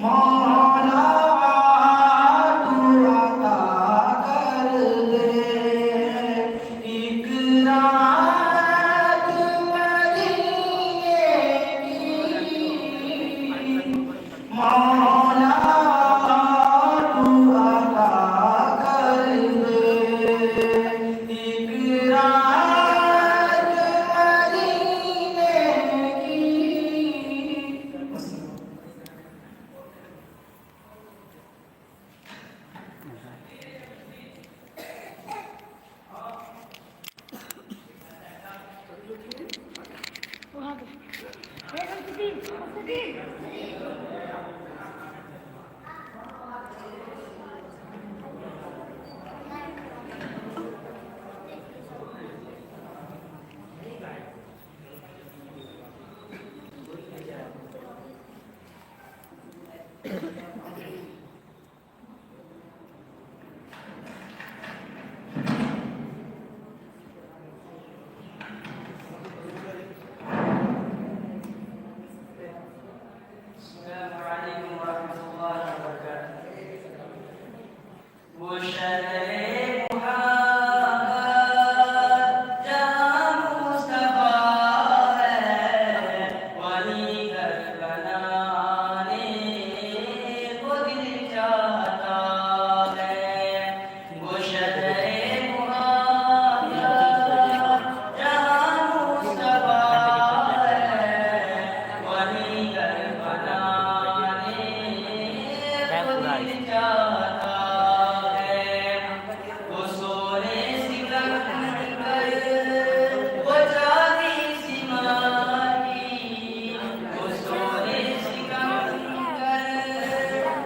मौला तू अता कर दे एक रात मदीने की मौला तू अता कर दे एक रात मदीने की। Assalamualaikum warahmatullahi wabarakatuh. वो शहरे मुहब्बत जहाँ मुस्तफा है वहीं घर बनाने को दिल चाहता है। वो शहरे मुहब्बत जहाँ मुस्तफा है वहीं घर बनाने को दिल चाहता है। वो सोने सिकंदर वो चांदी सी माटी वो सोने सिकंदर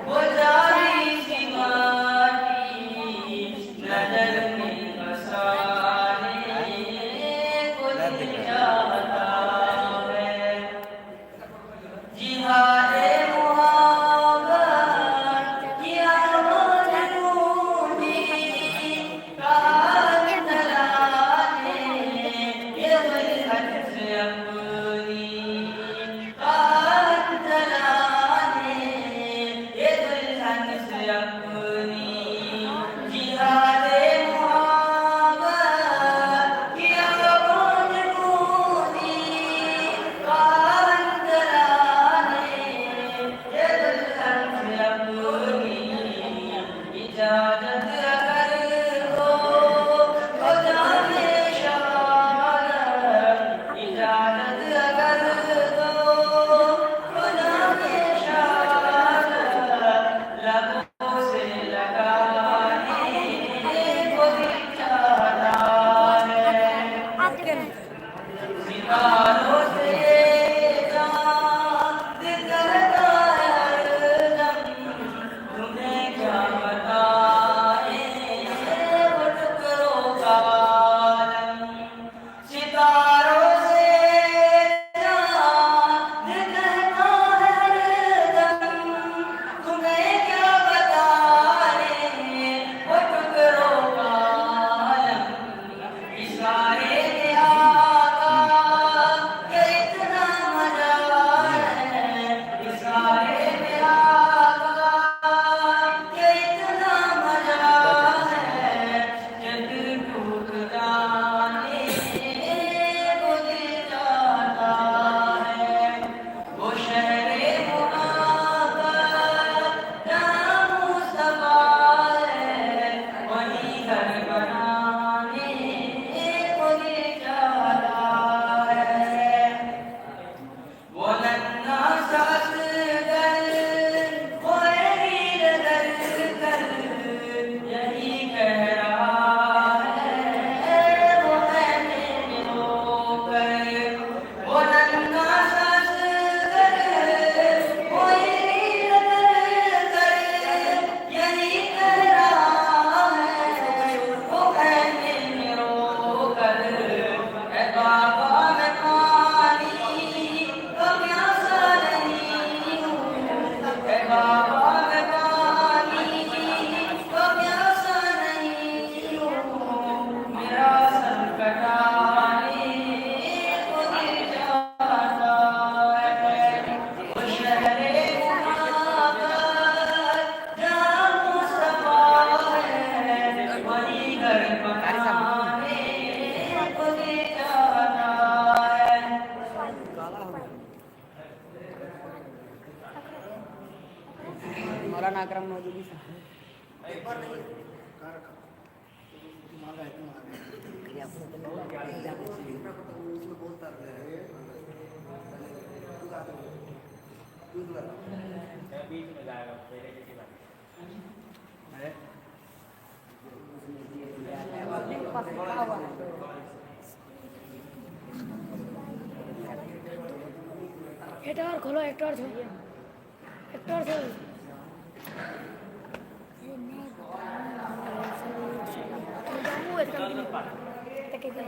वो चांदी सी माटी नजर में बसाने को दिल चाहता है। जिहादे मुहब्बत किया मौलाना अकरम मौजूदी से बीच में जाएगा पहले किसी बात एक और खोलो एक और छो एक और छो जाऊँ एक और तक के घर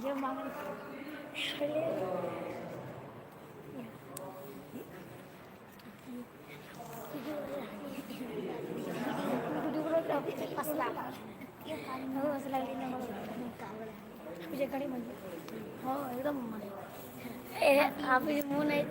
ये मांग एकदम आप मुँह नहीं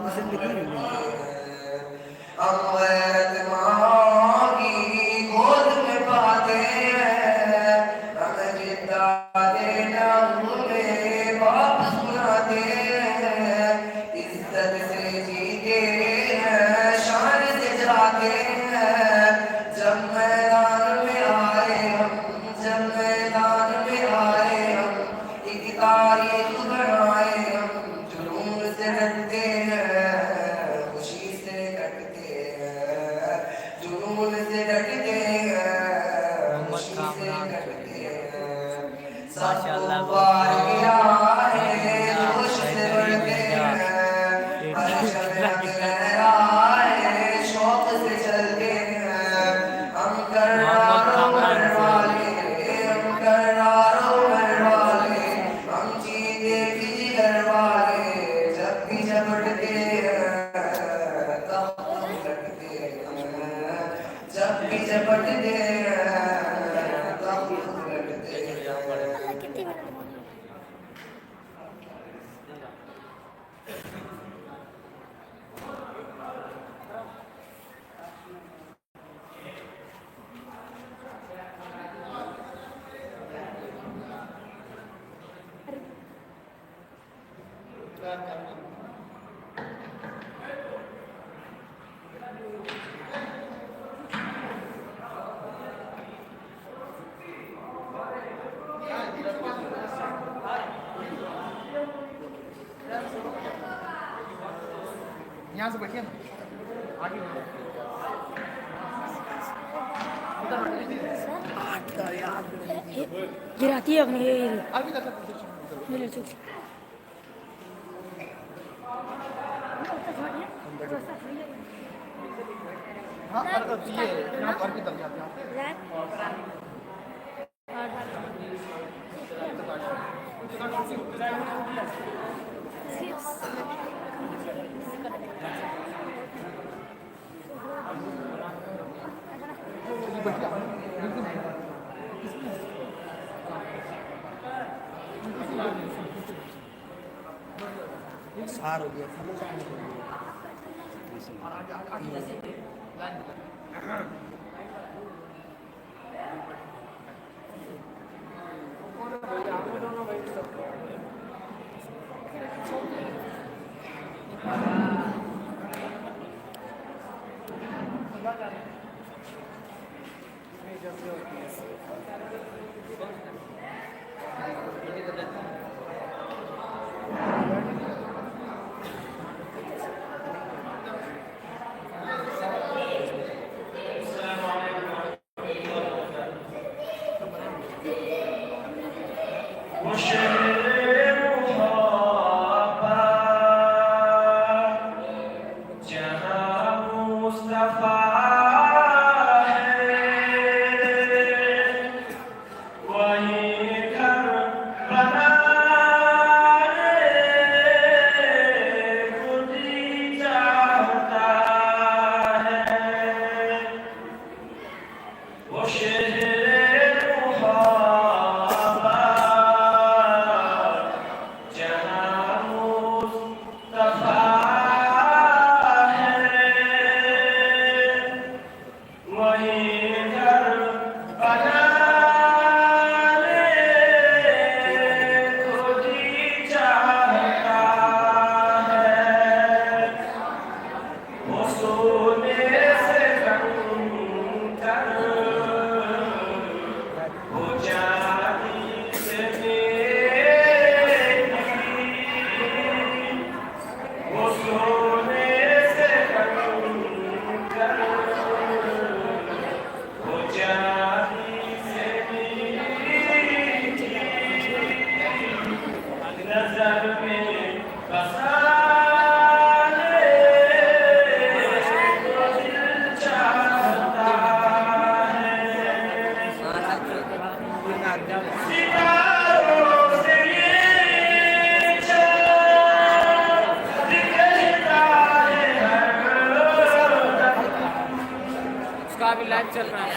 हम गैरत माँ की गोद में पाते हैं, हम जिंदा देना उन्हें वापस बुलाते हैं, इज्जत से जीते हैं, शान से जाते हैं, जब मैदान में आए हम, जब मैदान में आए हम, एक तारीख बनाए हम, जुनून से डरते हैं, खुशी से कटते हैं, जुनून से डरते हैं, खुशी से कटते हैं, सबको पार किया है, जोश से बढ़ते हैं, हर शब लहराए, शौक से चलते हैं, हम करारों भर वाले, हम करारों भर वाले, हम जीते भी जिगर वाले, जब भी झपटते हैं तब लटकते हैं, जब भी झपटते हैं तब लटकते हैं। कितनी मिनट यहाँ से बैठिए ना आगे गिराती है अपने अभी तक मेरे चुप हाँ ये यहाँ पर भी तक जाते हैं सार हो गया अभी लाइव चल रहा है।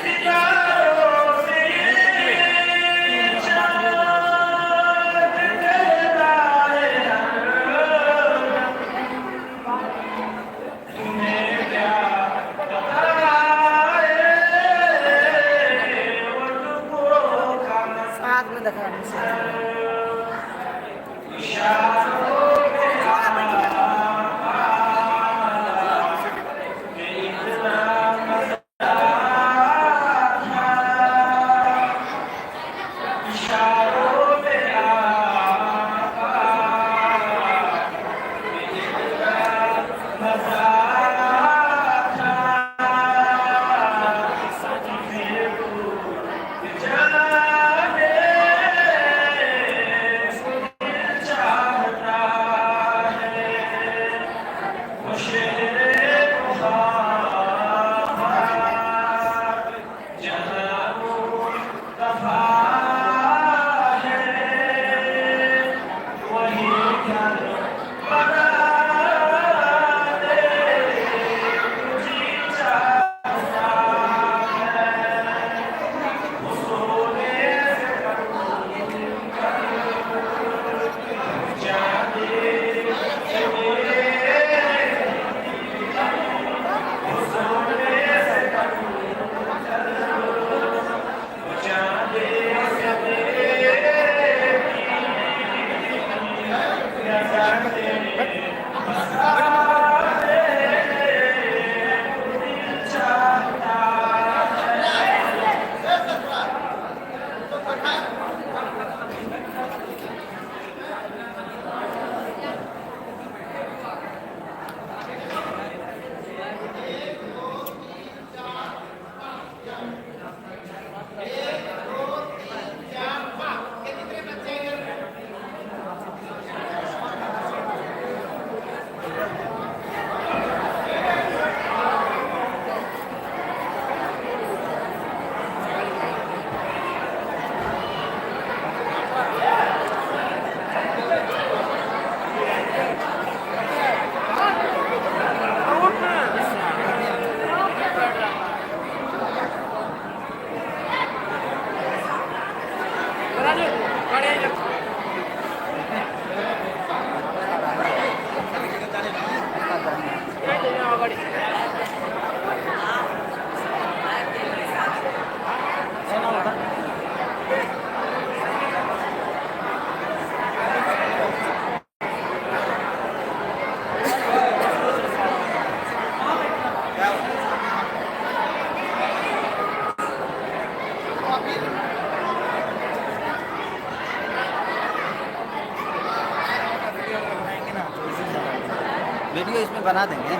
वीडियो इसमें बना देंगे,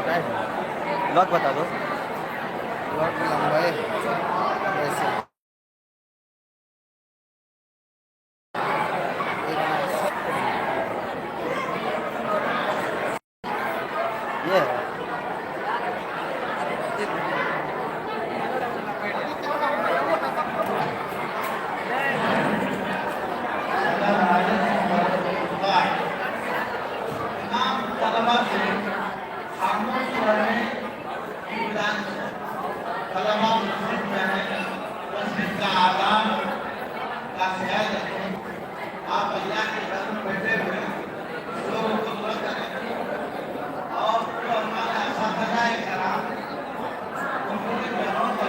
ब्लॉग बता दो। ब्लॉग लंबा है ऐसे। ये आप अल्लाह के घर में बैठे हुए लोगों को दुआ करें और जो हमारा सफाई कराम उन्होंने बहनों का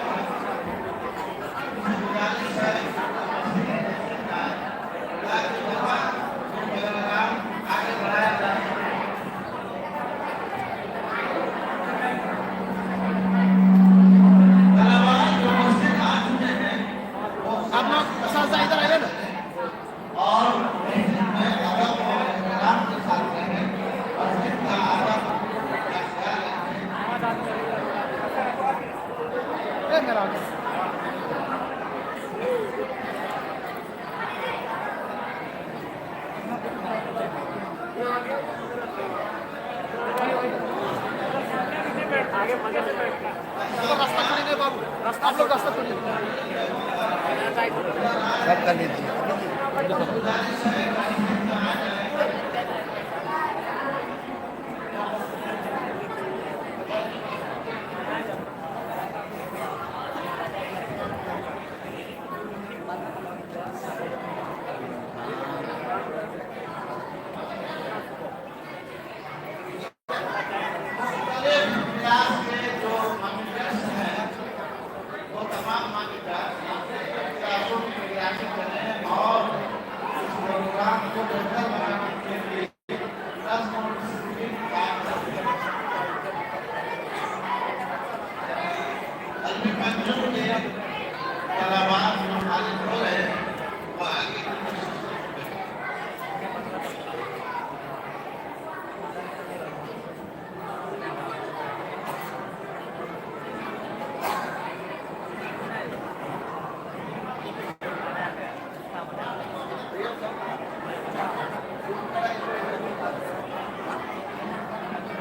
गुजारिश है ताकि दवा प्रोग्राम आगे बढ़ाया जाए। जो मस्जिद आ चुके हैं वो आप लोग इधर आइए ना और मैं अदब और एहतराम के साथ रहें और जितना अदब का ख्याल रखें। रास्ता छोड़िए बाबू, आप लोग रास्ता छोड़िए। सब कर लीजिए।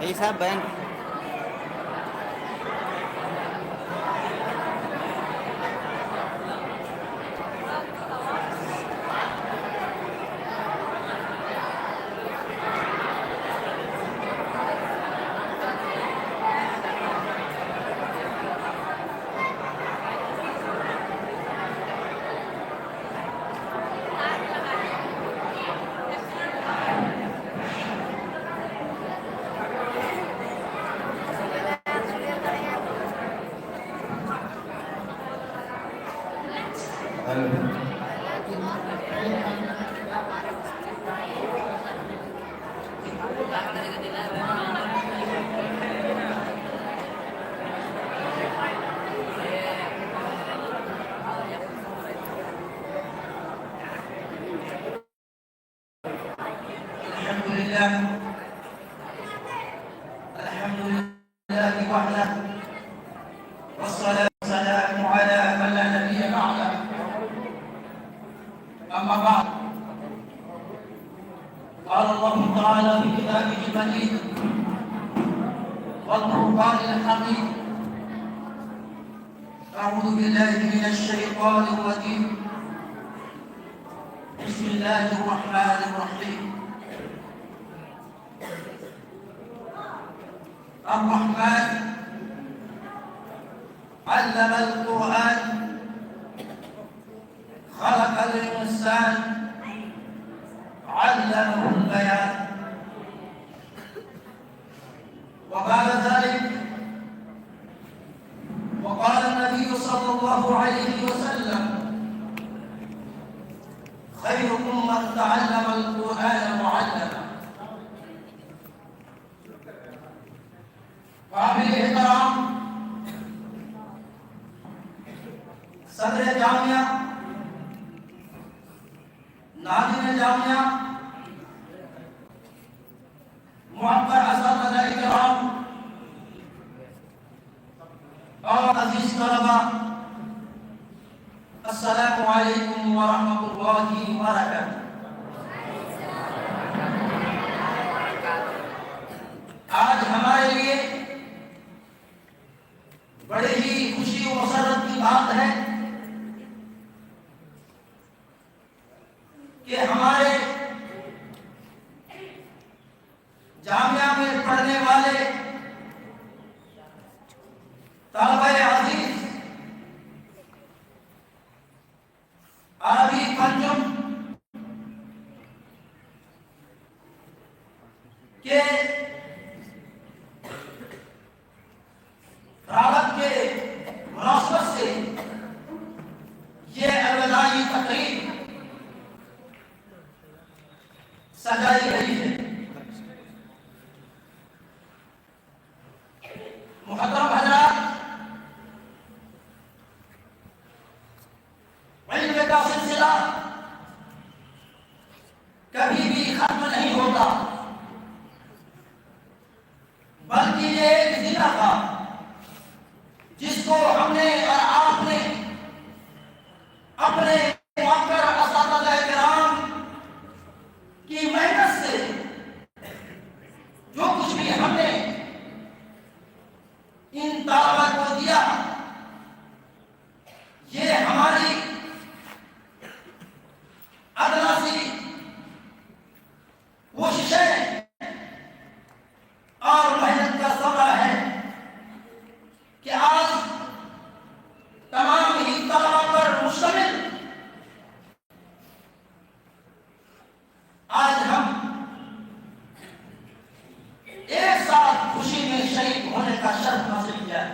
यही साहब बयान الحمد لله وحده والصلاة والسلام على من لا نبي بعده. أما بعد، قال الله تعالى في كتابه المجيد والقرآن الحميد: أعوذ بالله من الشيطان الرجيم، بسم الله الرحمن الرحيم. الرحمن علم القرآن خلق الإنسان علمه البيان. وبعد ذلك काबिल एहतराम सदर जामिया, नाज़िर जामिया, मुअक्कर असातिज़ा इकराम और अजीज तलबा, अस्सलामु अलैकुम व रहमतुल्लाहि व बरकातुहू। आज हमारे लिए बड़ी ही खुशी और मसरत की बात है कि हमारे जामिया में पढ़ने वाले तलबे अजीज अरबी पंचम के रावत के मुनासबत से ये अलविदाई तकरीब सजाई गई है। मुहतरम हज़रात, इल्म का सिलसिला कभी भी खत्म नहीं होता, बल्कि ये एक जिला था जिसको हमने और आपने अपने मुअक्कर असातिज़ा इकराम की मेहनत से जो कुछ भी हमने इन तलबा को दिया, ये हमारी अदना सी कोशिशें और मेहनत का सबरा है कि आज तमाम ही तलबा पर मुश्तमिल आज हम एक साथ खुशी में शरीक होने का शर्फ हासिल किया है।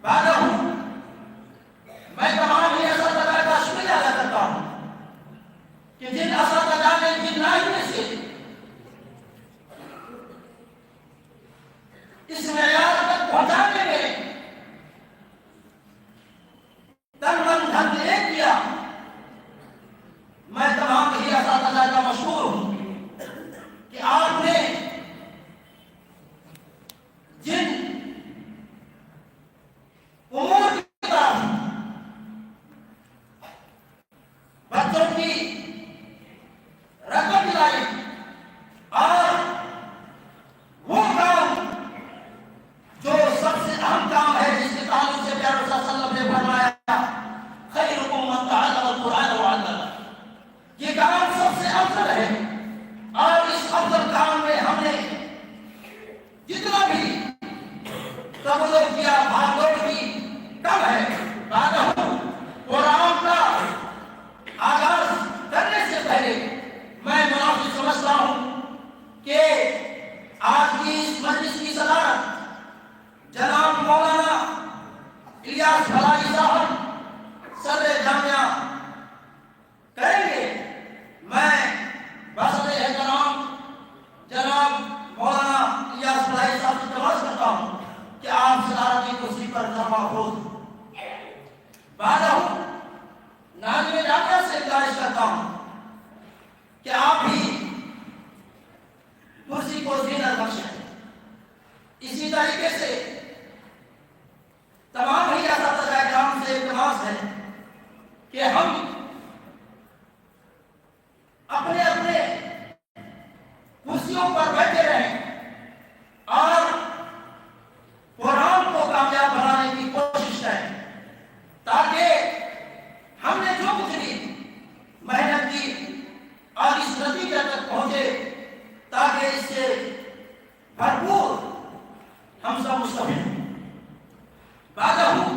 वादा हूं मैं तमाम ही असातिज़ा का शुक्रिया अदा करता हूं कि जिन असातिज़ा ने जिन नाइयों से इस मेयार तक पहुंचाने में तन मन धन एक किया, मैं तमाम ही असातिज़ा का मशहूर हूं कि आपने जिन उमूर की तरफ बच्चों की रकम दिलाई और वो काम जो सबसे अहम काम है जिसके ताल्लुक से प्यारे सल्लल्लाहु अलैहि वसल्लम ने फरमाया, खैरुकुम मन तअल्लमल कुरआन व अल्लमह, ये काम सबसे अफजल है। और इस अफजल काम में हमने जितना भी तवज्जो किया, भागदौड़ की, कम है। वादा हूं कुरान का आगाज करने से पहले मैं मुनाफिक समझता हूं कि आज की इस मजलिस की सदारत जनाब मौलाना इलियास फलाही साहब सदर जामिया करेंगे। मैं बसर एहतराम जनाब मौलाना इलियास फलाही साहब से तवज्जो करता हूं कि आप सदारत की कुर्सी पर जमा हो। वादा हूं नाज़िर जामिया से गुजारिश करता हूं कि आप भी कुर्सी को ज़ीनत बख्शें। इसी तरीके से तमाम ही असातिज़ा इकराम से इल्तिमास है कि हम अपने अपने कुर्सियों पर बैठे रहें और कुरान को कामयाब बनाने की कोशिश करें, ताकि हमने जो कुछ भी मेहनत की और इस नतीजे तक पहुंचे, ताकि इससे भरपूर हम सब मुस्तफीद हों। वादा हूं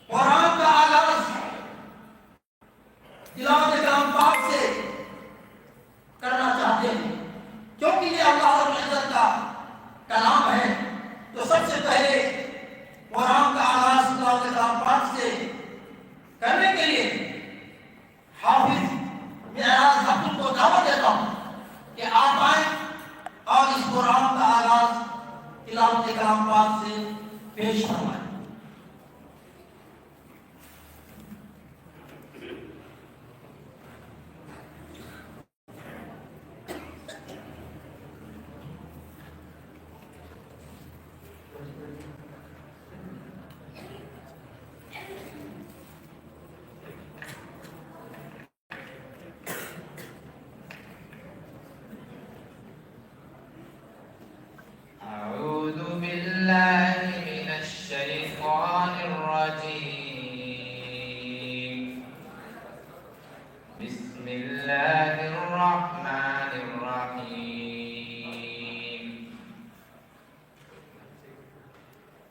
कुरान का आगाज तिलावत कलाम पाक से करना चाहते हैं, क्योंकि ये अल्लाह रब्बुल इज्जत का कलाम है। तो सबसे पहले कुरान का आगाज तिलावत कलाम पाक से करने के लिए हाफिज मेराज हकीम को दावत देता हूं कि आप आए और इस कुरान का आगाज पेश फरमाए। أعوذ بالله من الشيطان الرجيم. بسم الله الرحمن الرحيم.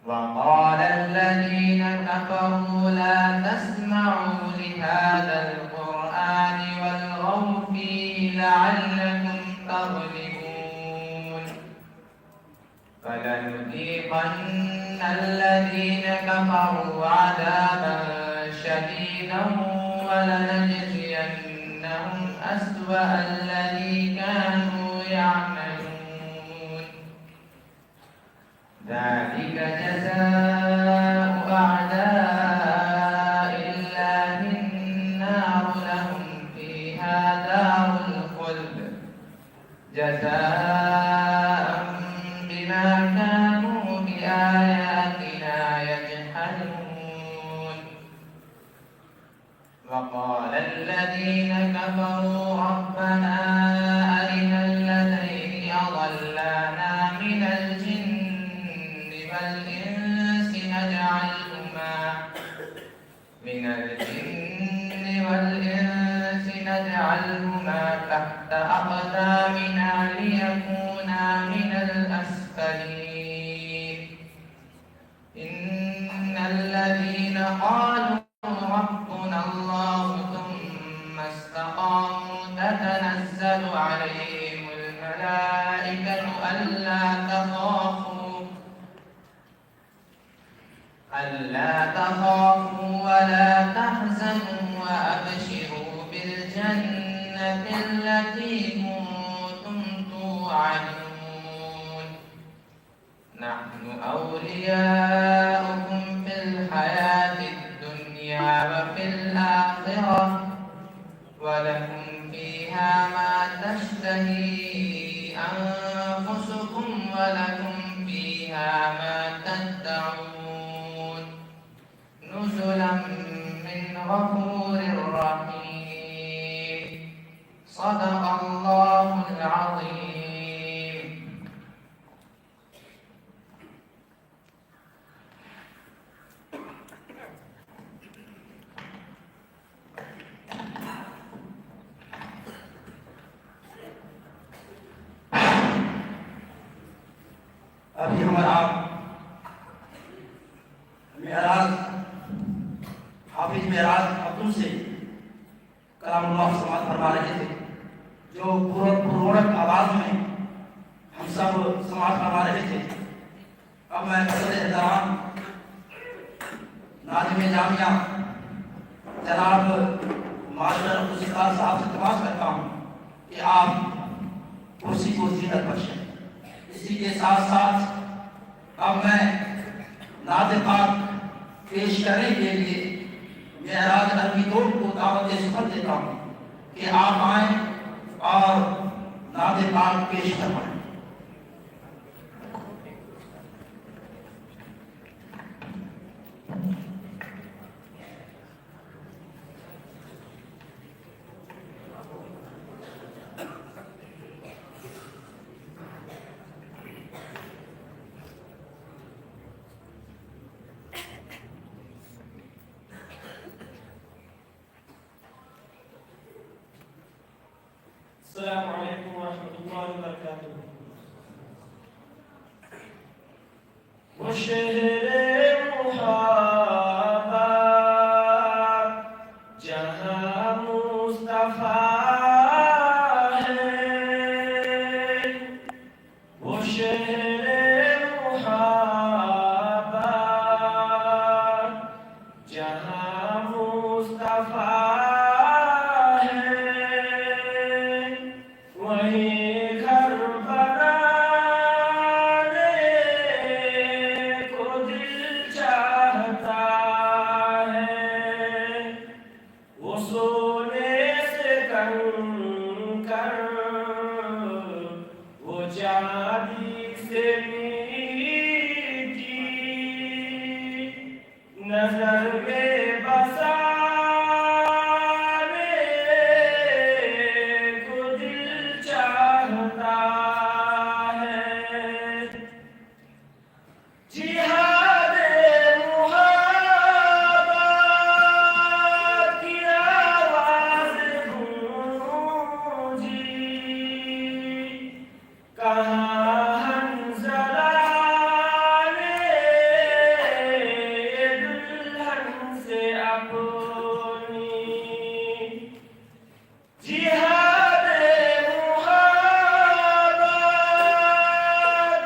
وقال الذين كفروا لا تسمعوا لهذا القرآن والغوا فيه لعلكم تغلبون. فلنذيقن الذين كفروا عذابا شديدا ولنجزينهم أسوأ الذي كانوا يعملون. ذلك جزاء أعداء الله النار لهم فيها دار الخلد جزاء بما كانوا بآياتنا يجحدون. وقال الذين كفروا ربنا أرنا الذين أضلانا من الجن والإنس نجعلهما تحت أقدامنا ليكونا من الأسفلين. إن الذين قالوا ربنا الله ثم استقاموا تتنزل عليهم الملائكة ألا تخافوا ولا تحزنوا وأبشروا بالجنة التي كنتم توعدون. نحن أولياؤكم في الحياة الدنيا وفي الآخرة ولكم فيها ما تشتهي أنفسكم ولكم فيها ما تدعون. نزلا من غفور رحيم. صدق الله العظيم. अभी हमारा मेराज हाफिज मेराज अब्दुल से कलामुल्लाह समाज फरमा रहे थे, जो पूर्वक आवाज में हम सब समाज फरमा रहे थे। अब मैं सदर एहतराम नाज़िम जामिया जनाब मास्टर खुशिकार साहब से तमाश करता हूँ कि आप कुर्सी को जीनत बख्शें। इसी के साथ साथ अब मैं नाते पाक पेश करने के लिए मेराज अरबी दौर को दावत सुफल देता हूँ कि आप आए और नाते पाक पेश करवाएं। अस्सलामु अलैकुम वरहमतुल्लाहि वबरकातुहू। वो शहरे मुहाबा जहाँ मुस्तफा है, वो शहरे मुहाबा जहाँ मुस्तफा घर बनाने को मीठी नजर में बसाने को दिल चाहता है। जिहाद मुहब्बत की आवाज गूंजी, कहाँ हंज़ला ने दुल्हन से अपनी। जिहाद मुहब्बत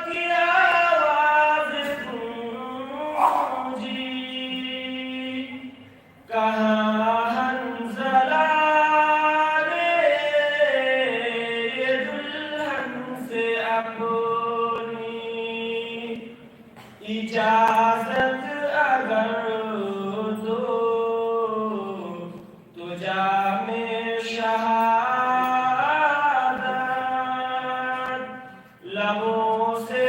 की आवाज गूंजी, कहाँ हंज़ला ने दुल्हन से अपनी। इजाज़त अगर दो तो जामे शहादत लबों से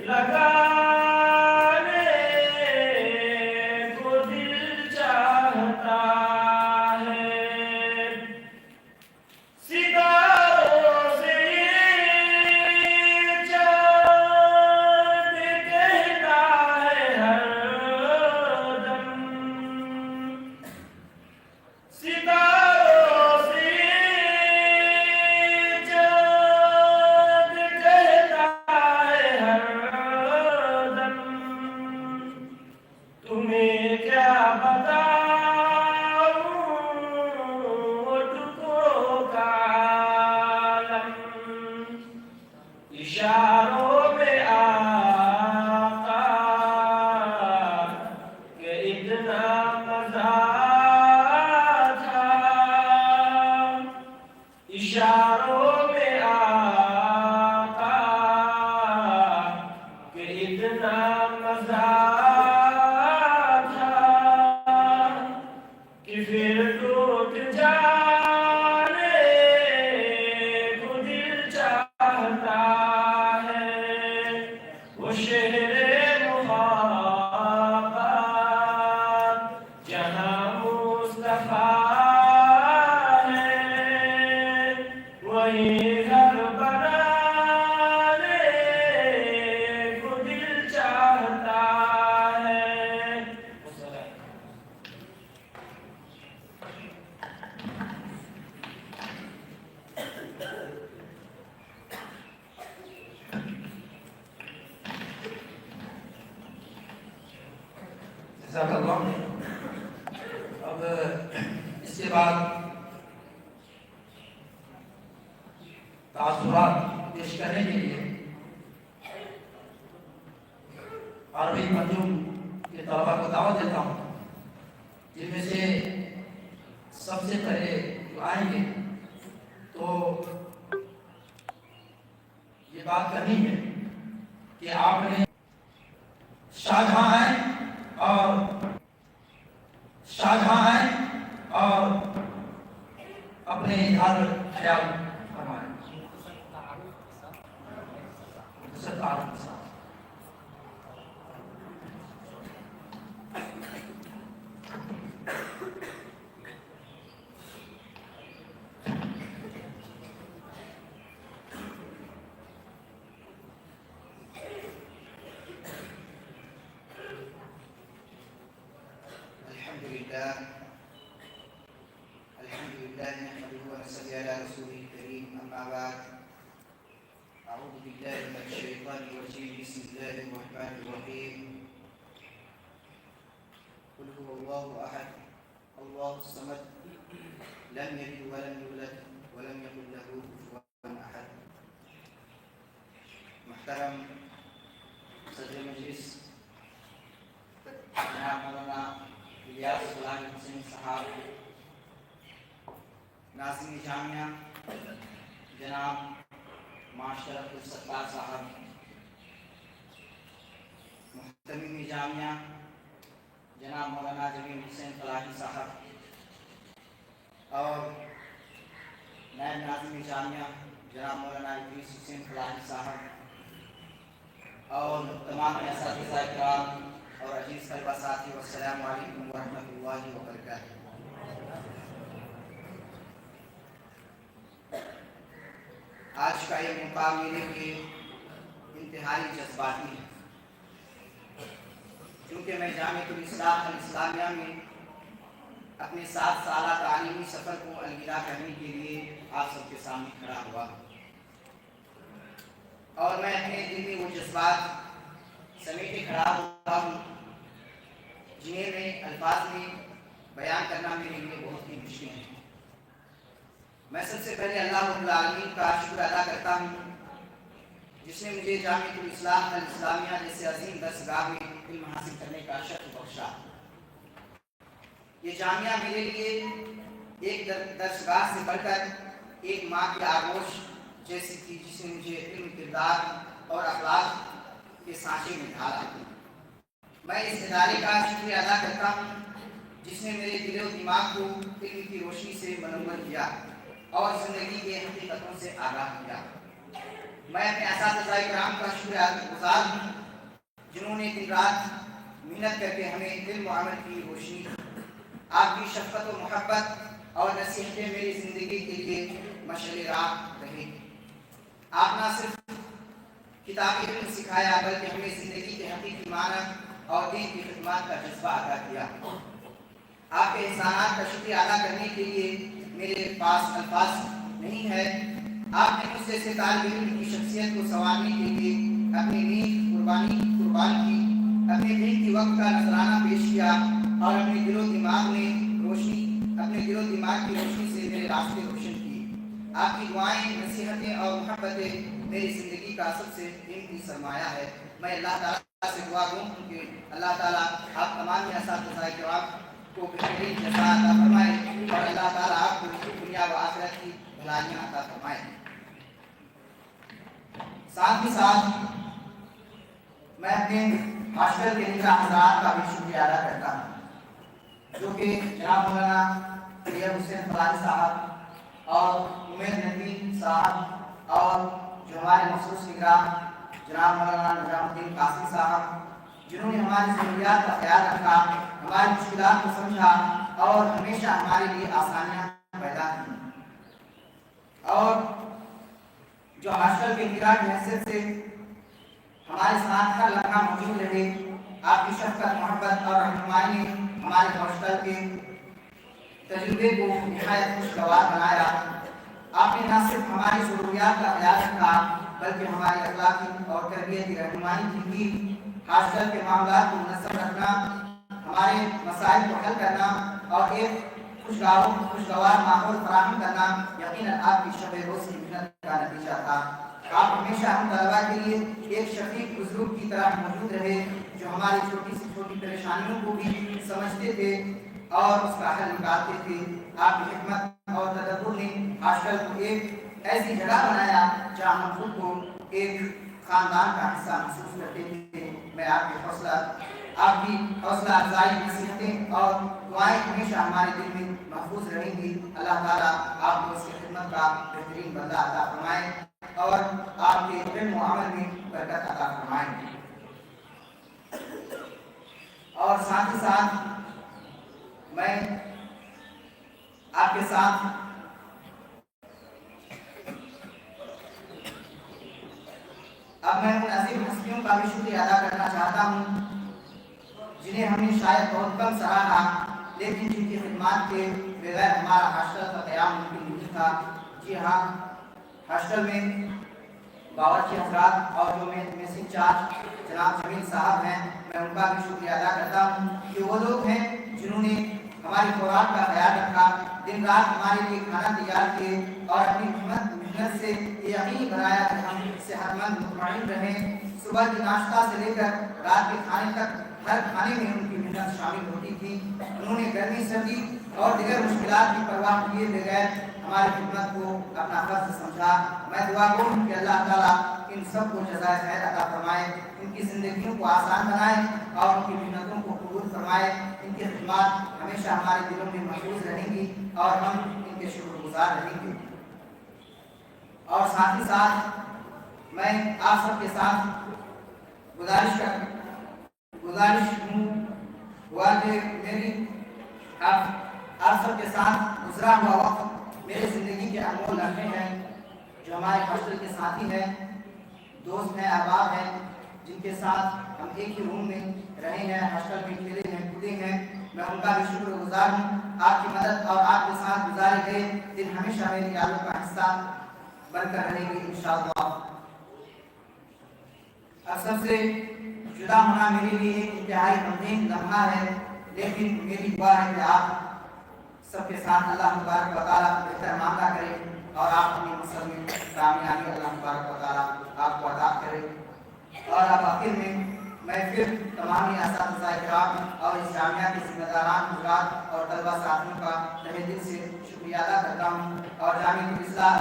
लगाने को दिल चाहता है। सितारों से चाँद कहता है हरदम, सितारों से चाँद कहता है हरदम, तुम्हें क्या बताऊं टुकड़ों का आलम। इशारों में आका के इतना मजा था, इशारों में आका के इतना मजा था कि फिर टूट जाने को दिल चाहता है। वो शहरे मुहब्बत जहाँ मुस्तफा है, वहीं घर बनाने को दिल चाहता है। जज़ाकल्लाह। अब इसके बाद तासुरात पेश करने के लिए अरबी मंजूम के तलबा को दावत देता हूँ, जिनमें से सबसे पहले जो आएंगे तो ये बात करनी है कि आपने शाहजहां हैं और अपने इजहार ख्याल फरमाएं। अल्हम्दुलिल्लाह नहमदुहु व नसल्ली अला रसूलिल करीम, अम्मा बाद। अऊज़ु बिल्लाहि मिनश शैतानिर रजीम, बिस्मिल्लाहिर रहमानिर रहीम। कुल हुवल्लाहु अहद, अल्लाहुस समद, लम यलिद व लम यूलद व लम यकुल लहू कुफुवन अहद। मुहतरम सदर मजलिस जनाब मौलाना इलियास गुलाम हुसैन साहब, नाज़िम जामिया जनाब मास्टर अब्दुल सत्तार साहब, मुहतमिम जामिया जनाब मौलाना जमील हुसैन फलाही साहब और नायब नाज़िम जामिया जनाब मौलाना इदरीस हुसैन फलाही साहब, और तमाम असातिज़ा किराम और अजीज़ तलबा साथी, अस्सलामु अलैकुम व रहमतुल्लाहि व बरकातहू। आज का ये मुकाम मेरे लिए इंतहाई जज्बाती है, क्योंकि मैं जामिअतुल इस्लामिया में अपने 7 साल तालीमी सफ़र को अलविदा करने के लिए आप सबके सामने खड़ा हुआ और मैं अपने दिल में वो जज्बात समेटे खड़ा हुआ हूँ जिन्हें मैं अल्फाज में बयान करना मेरे लिए बहुत ही मुश्किल है। मैं सबसे पहले अल्लाह रब्बुल आलमीन का शुक्र अदा करता हूँ जिसने मुझे जामिअतुल इस्लामिया जैसे अजीम दरसगाह में इल्म हासिल करने का शर्फ बख्शा। ये जामिया मेरे लिए एक दरसगाह से बढ़कर एक माँ की आगोश जैसी थी, जिसने मुझे इल्म, किरदार और अखलाक के सांचे में ढाला। मैं इस इदारे का शुक्रिया अदा करता हूँ जिसने मेरे दिल और दिमाग को इल्म की रोशनी से मनव्वर किया और ज़िंदगी के हकीकतों से आगाह किया। मैं अपने असातिज़ा किराम का शुक्रगुज़ार हूँ जिन्होंने दिन रात मेहनत करके हमें इल्म और अमल की रोशनी दी। आपकी शफ़क़त और मोहब्बत और नसीहतें मेरी ज़िंदगी के लिए मशअल राह रही। आप न सिर्फ किताबी इल्म सिखाया बल्कि हमें ज़िंदगी के हकीकी माना और दीन की खिदमत का जज्बा अदा किया। आपके एहसानात का शुक्रिया अदा करने के लिए मेरे पास अल्फाज नहीं है। आपने मुझ जैसे तालिब इल्म की शख्सियत को संवारने के लिए अपनी नींद कुर्बान की, अपने कीमती वक्त का नजराना पेश किया और अपने दिलो दिमाग की रोशनी से मेरे रास्ते रोशन किए। आपकी दुआएं, नसीहतें और मोहब्बतें मेरी ज़िंदगी का सबसे कीमती सरमाया है। मैं अल्लाह ताला से दुआ करूँ कि अल्लाह ताला आप तमाम असातिज़ा किराम को बेहतरीन जज़ा अता फरमाए और अल्लाह ताला आपको दुनिया व आखिरत की भलाइयाँ अता फरमाए। साथ ही साथ मैं अपने हॉस्टल के निगरान हज़रात का भी शुक्रिया अदा करता हूँ, जो कि जनाब मौलाना सैयद हुसैन फलानी साहब और उमैर नबी साहब और जो हमारे मखसूस निगरान जनाब मौलाना निजामुद्दीन कासी साहब, जिन्होंने हमारी ज़रूरियात का ख्याल रखा, हमारी मुश्किलात को समझा और हमेशा हमारे लिए आसानियाँ पैदा की। और जो हॉस्टल के निगरान की हैसियत से हमारे साथ हर लम्हा मौजूद रहे। आपकी शफ़क़त, मोहब्बत और रहनुमाई ने हमारे हॉस्टल के तजुर्बे को निहायत खुशगवार बनाया। आपने न सिर्फ हमारी ज़रूरियात का ख्याल रखा बल्कि हमारी अखलाकी और तरबियती रहनुमाई की। हॉस्टल के मामलात को मुनज़्ज़म रखना, हमारे मसाइल को हल करना और एक खुशगवार माहौल फराहम करना यकीनन आपकी शब रोज़ की मेहनत का नतीजा था। आप हमेशा हम तलबा के लिए एक शफीक बुजुर्ग की तरह मौजूद रहे, जो हमारी छोटी से छोटी परेशानियों को भी समझते थे और उसका हल निकालते थे। आपकी हिकमत और तदब्बुर ने हॉस्टल को एक ऐसी जगह बनाया जहाँ हम खुद को एक खानदान का हिस्सा महसूस करते थे। मैं आपकी हौसला अफजाई, नसीहतें और दुआएं हमेशा हमारे दिल में महफूज रहेंगी। अल्लाह ताला आपको इसकी खिदमत का बेहतरीन बदला अता फरमाए और आपके इल्म व अमल में बरकत अता फरमाए। और साथ ही साथ मैं आपके साथ अब मैं उन अजीम हस्तियों का भी शुक्रिया अदा करना चाहता हूँ जिन्हें हमने शायद बहुत कम सराहा, लेकिन जिनकी खिदमत के बगैर हमारा हॉस्टल का क़याम मुमकिन नहीं था। जी हाँ, हॉस्टल में बावर्ची हज़रात और जो मेस इंचार्ज जनाब जमील साहब हैं, मैं उनका भी शुक्रिया अदा करता हूँ कि वो लोग हैं जिन्होंने हमारी खुराक का ख्याल रखा, दिन रात हमारे लिए खाना तैयार किए और अपनी मेहनत से ये यकीन बनाया कि हम सेहतमंद मुतमईन रहें। सुबह के नाश्ता से लेकर रात के खाने तक हर खाने में उनकी मेहनत शामिल होती थी। उन्होंने गर्मी, सर्दी और दीगर मुश्किलात की परवाह किए बगैर हमारी खिदमत को अपना फर्ज समझा। मैं दुआ करूँ कि अल्लाह ताला इन सब को जज़ाए खैर अता फरमाए, इनकी ज़िंदगियों को आसान बनाए और उनकी मेहनतों को कबूल फरमाए। इनकी खिदमत हमेशा हमारे दिलों में महफूज रहेंगी और हम इनके शुक्रगुजार रहेंगे। और साथ ही साथ मैं आप सबके साथ गुजारिश हूँ हुआ कि मेरी आप सबके साथ गुजरा हुआ वक्त मेरी ज़िंदगी के अनमोल लम्हे हैं, जो हमारे हॉस्टल के साथी हैं, दोस्त हैं, अहबाब हैं, जिनके साथ हम एक ही रूम में रहे हैं, हॉस्टल में खेले हैं, कूदे हैं। मैं उनका भी शुक्रगुजार हूँ। आपकी मदद और आपके साथ गुजारे गए दिन हमेशा मेरी यादों का हिस्सा बनकर रहेंगे इंशाअल्लाह। अब सबसे जुदा होना मेरे लिए एक इंतहाई गमगीन लम्हा है, लेकिन मेरी दुआ है कि आप सबके साथ अल्लाह तबारक व तआला बेहतर मामला करे और आप अपने मकसद में कामयाबी अल्लाह तबारक व तआला आपको अता करे। और अब आखिर में मैं फिर तमाम असातिज़ा-ए-किराम और इस जामिया के ज़िम्मेदारान हुज़रात और तलबा साथियों का तहे दिल से शुक्रिया अदा करता हूँ। और जामिया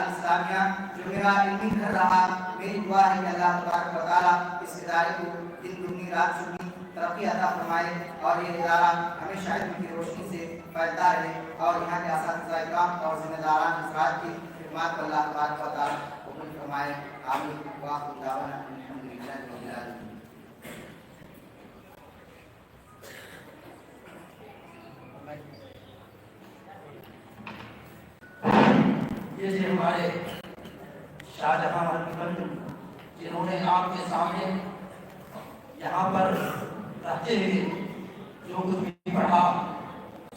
इस्लामिया जो मेरा इल्मी घर रहा, मेरी दुआ है कि अल्लाह तबारक व तआला इस इदारे को दिन दुगनी रात चौगुनी तरक्की अता फरमाए और ये इदारा हमेशा इल्म की रोशनी से फैलता रहे और यहाँ के असातिज़ा-ए-किराम और ज़िम्मेदारान हुज़रात की खिदमत को अल्लाह तबारक व तआला कबूल फरमाए। आमीन व आखिर दावाना अल्हम्दुलिल्लाहि रब्बिल आलमीन। ये जो हमारे शाहजहां जिन्होंने आपके सामने यहाँ पर रहते हुए जो कुछ भी पढ़ा,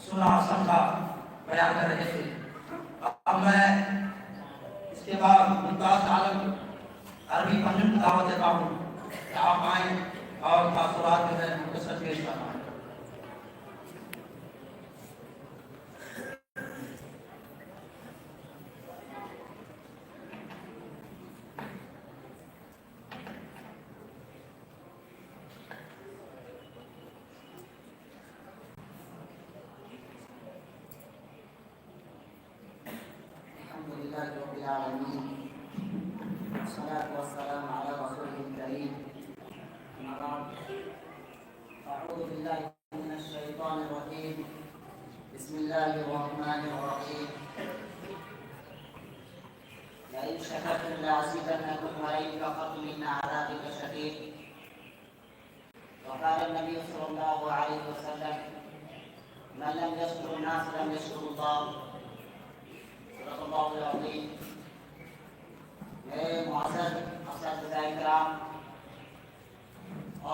सुना, समझा, बयान कर रहे थे। अब मैं इसके बाद मुमताज़ आलम अरबी पंजुम दावत देता हूँ कि आप आएँ और तासुरात जो है उनको सच पेश करना है।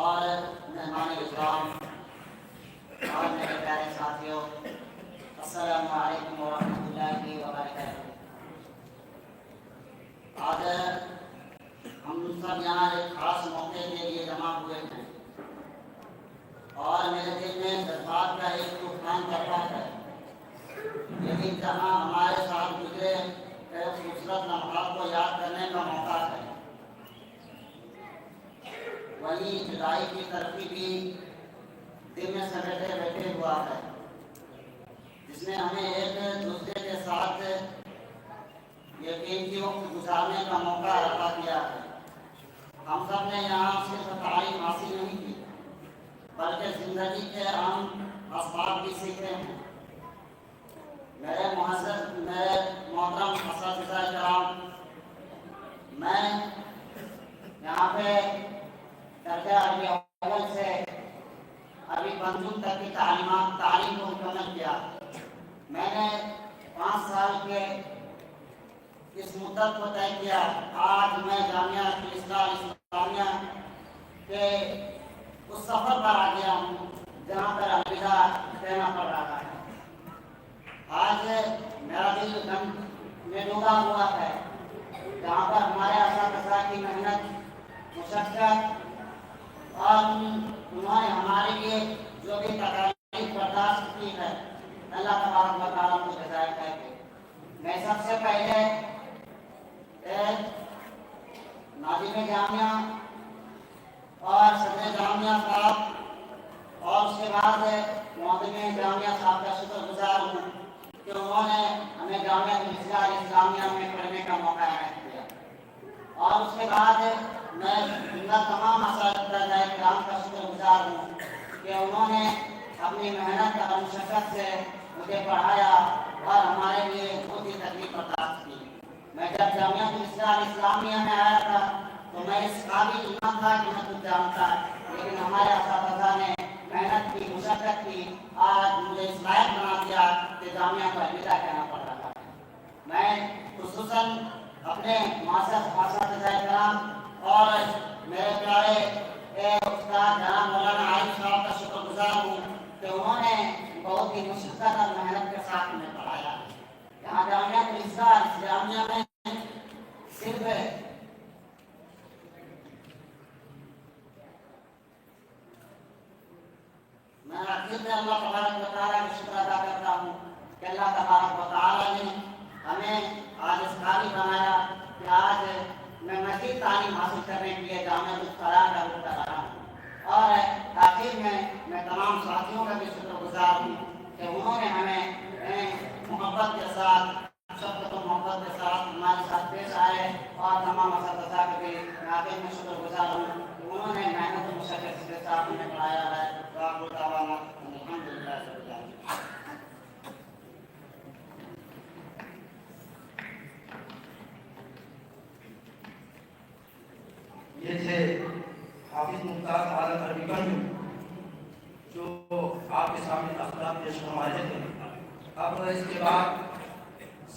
और मेहमान इकराम और मेरे प्यारे साथियों, अस्सलामु अलैकुम व रहमतुल्लाहि व बरकातहू। आज हम सब यहाँ एक खास मौके के लिए जमा हुए हैं और मेरे दिल में जज्बात का एक तूफान चलता है, लेकिन जहाँ हमारे साथ गुजरे उस खूबसूरत लम्हात को याद करने का मौका है, वही जुदाई की तरफी भी दिल में समेटे बैठे हुआ है, जिसने हमें एक दूसरे के साथ ये कीमती वक्त गुजारने का मौका अता किया है। हम सब ने यहाँ सिर्फ तालीम हासिल नहीं की, बल्कि जिंदगी के अहम असबाब भी सीखे हैं। मेरे मोहतरम असातिज़ा-ए-किराम, मैं यहाँ पे दर्जा अरबी अव्वल से अरबी पंजुम तक की तालीम को मुकम्मल किया। मैंने 5 साल के इस मुद्दत को तय किया। आज मैं जामिया इस्लामिया के उस सफर पर आ गया हूँ जहाँ पर अलविदा कहना पड़ रहा है। आज मेरा दिल गम में डूबा हुआ है, जहाँ पर हमारे असातिज़ा की मेहनत, मुशक्क़त और उन्होंने हमारे लिए जो भी तकलीफ बर्दाश्त की है, अल्लाह तबारक व तआला को जज़ाए खैर दे। मैं सबसे पहले नाज़िम जामिया और सदर जामिया साहब और उसके बाद मुअद्दिन जामिया साहब का शुक्रगुजार हूँ कि उन्होंने हमें जामिया इस्लामिया में पढ़ने का मौका इनायत किया। और उसके बाद मैं उनका तमाम असातिज़ा-ए-किराम का शुक्रगुजार हूँ कि उन्होंने अपनी मेहनत और मुशक्क़त से मुझे पढ़ाया और हमारे लिए बहुत ही तकलीफ बर्दाश्त की। मैं जब जामिया इस्लामिया में आया था तो मैं इस काबिल न था कि मैं कुछ जानता, लेकिन हमारे असातिज़ा ने की मुशक्कत की आज मुझे इस लायक बना दिया कि जामिया को अलविदा कहना पड़ रहा है। मैं खुसूसन अपने मास्टर और मेरे प्यारे उस्ताद जनाब मौलाना आरिफ साहब का शुक्रगुजार हूँ कि उन्होंने बहुत ही मुशक्कत और मेहनत के साथ हमें पढ़ाया। यहाँ जामिया में सिर्फ मैं आखिर में अल्लाह तबारक व तआला का शुक्र अदा करता हूँ कि अल्लाह तबारक व तआला ने हमें आज इस काबिल बनाया कि आज मैं मज़ीद तालीम हासिल करने के लिए जामिअतुल फलाह का रुख कर रहा हूँ। और आखिर में मैं तमाम साथियों का भी शुक्रगुजार हूँ कि उन्होंने हमें मोहब्बत के साथ शफ़क़त और मोहब्बत के साथ हमारे साथ पेश आए और तमाम असातिज़ा के भी मैं आखिर में शुक्रगुजार हूँ कि उन्होंने मेहनत और मुशक्क़त के साथ हमें पढ़ाया है। अल्हम्दुलिल्लाह। ये थे हाफिज मुख्तार आलम अरबी जो आपके सामने अखलाक पेश फरमा रहे थे। अब इसके बाद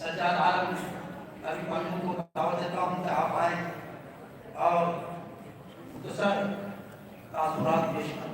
सज्जाद आलम अरबी को दावत देता हूँ कि आप आए और दूसरा तासुरात पेश करें।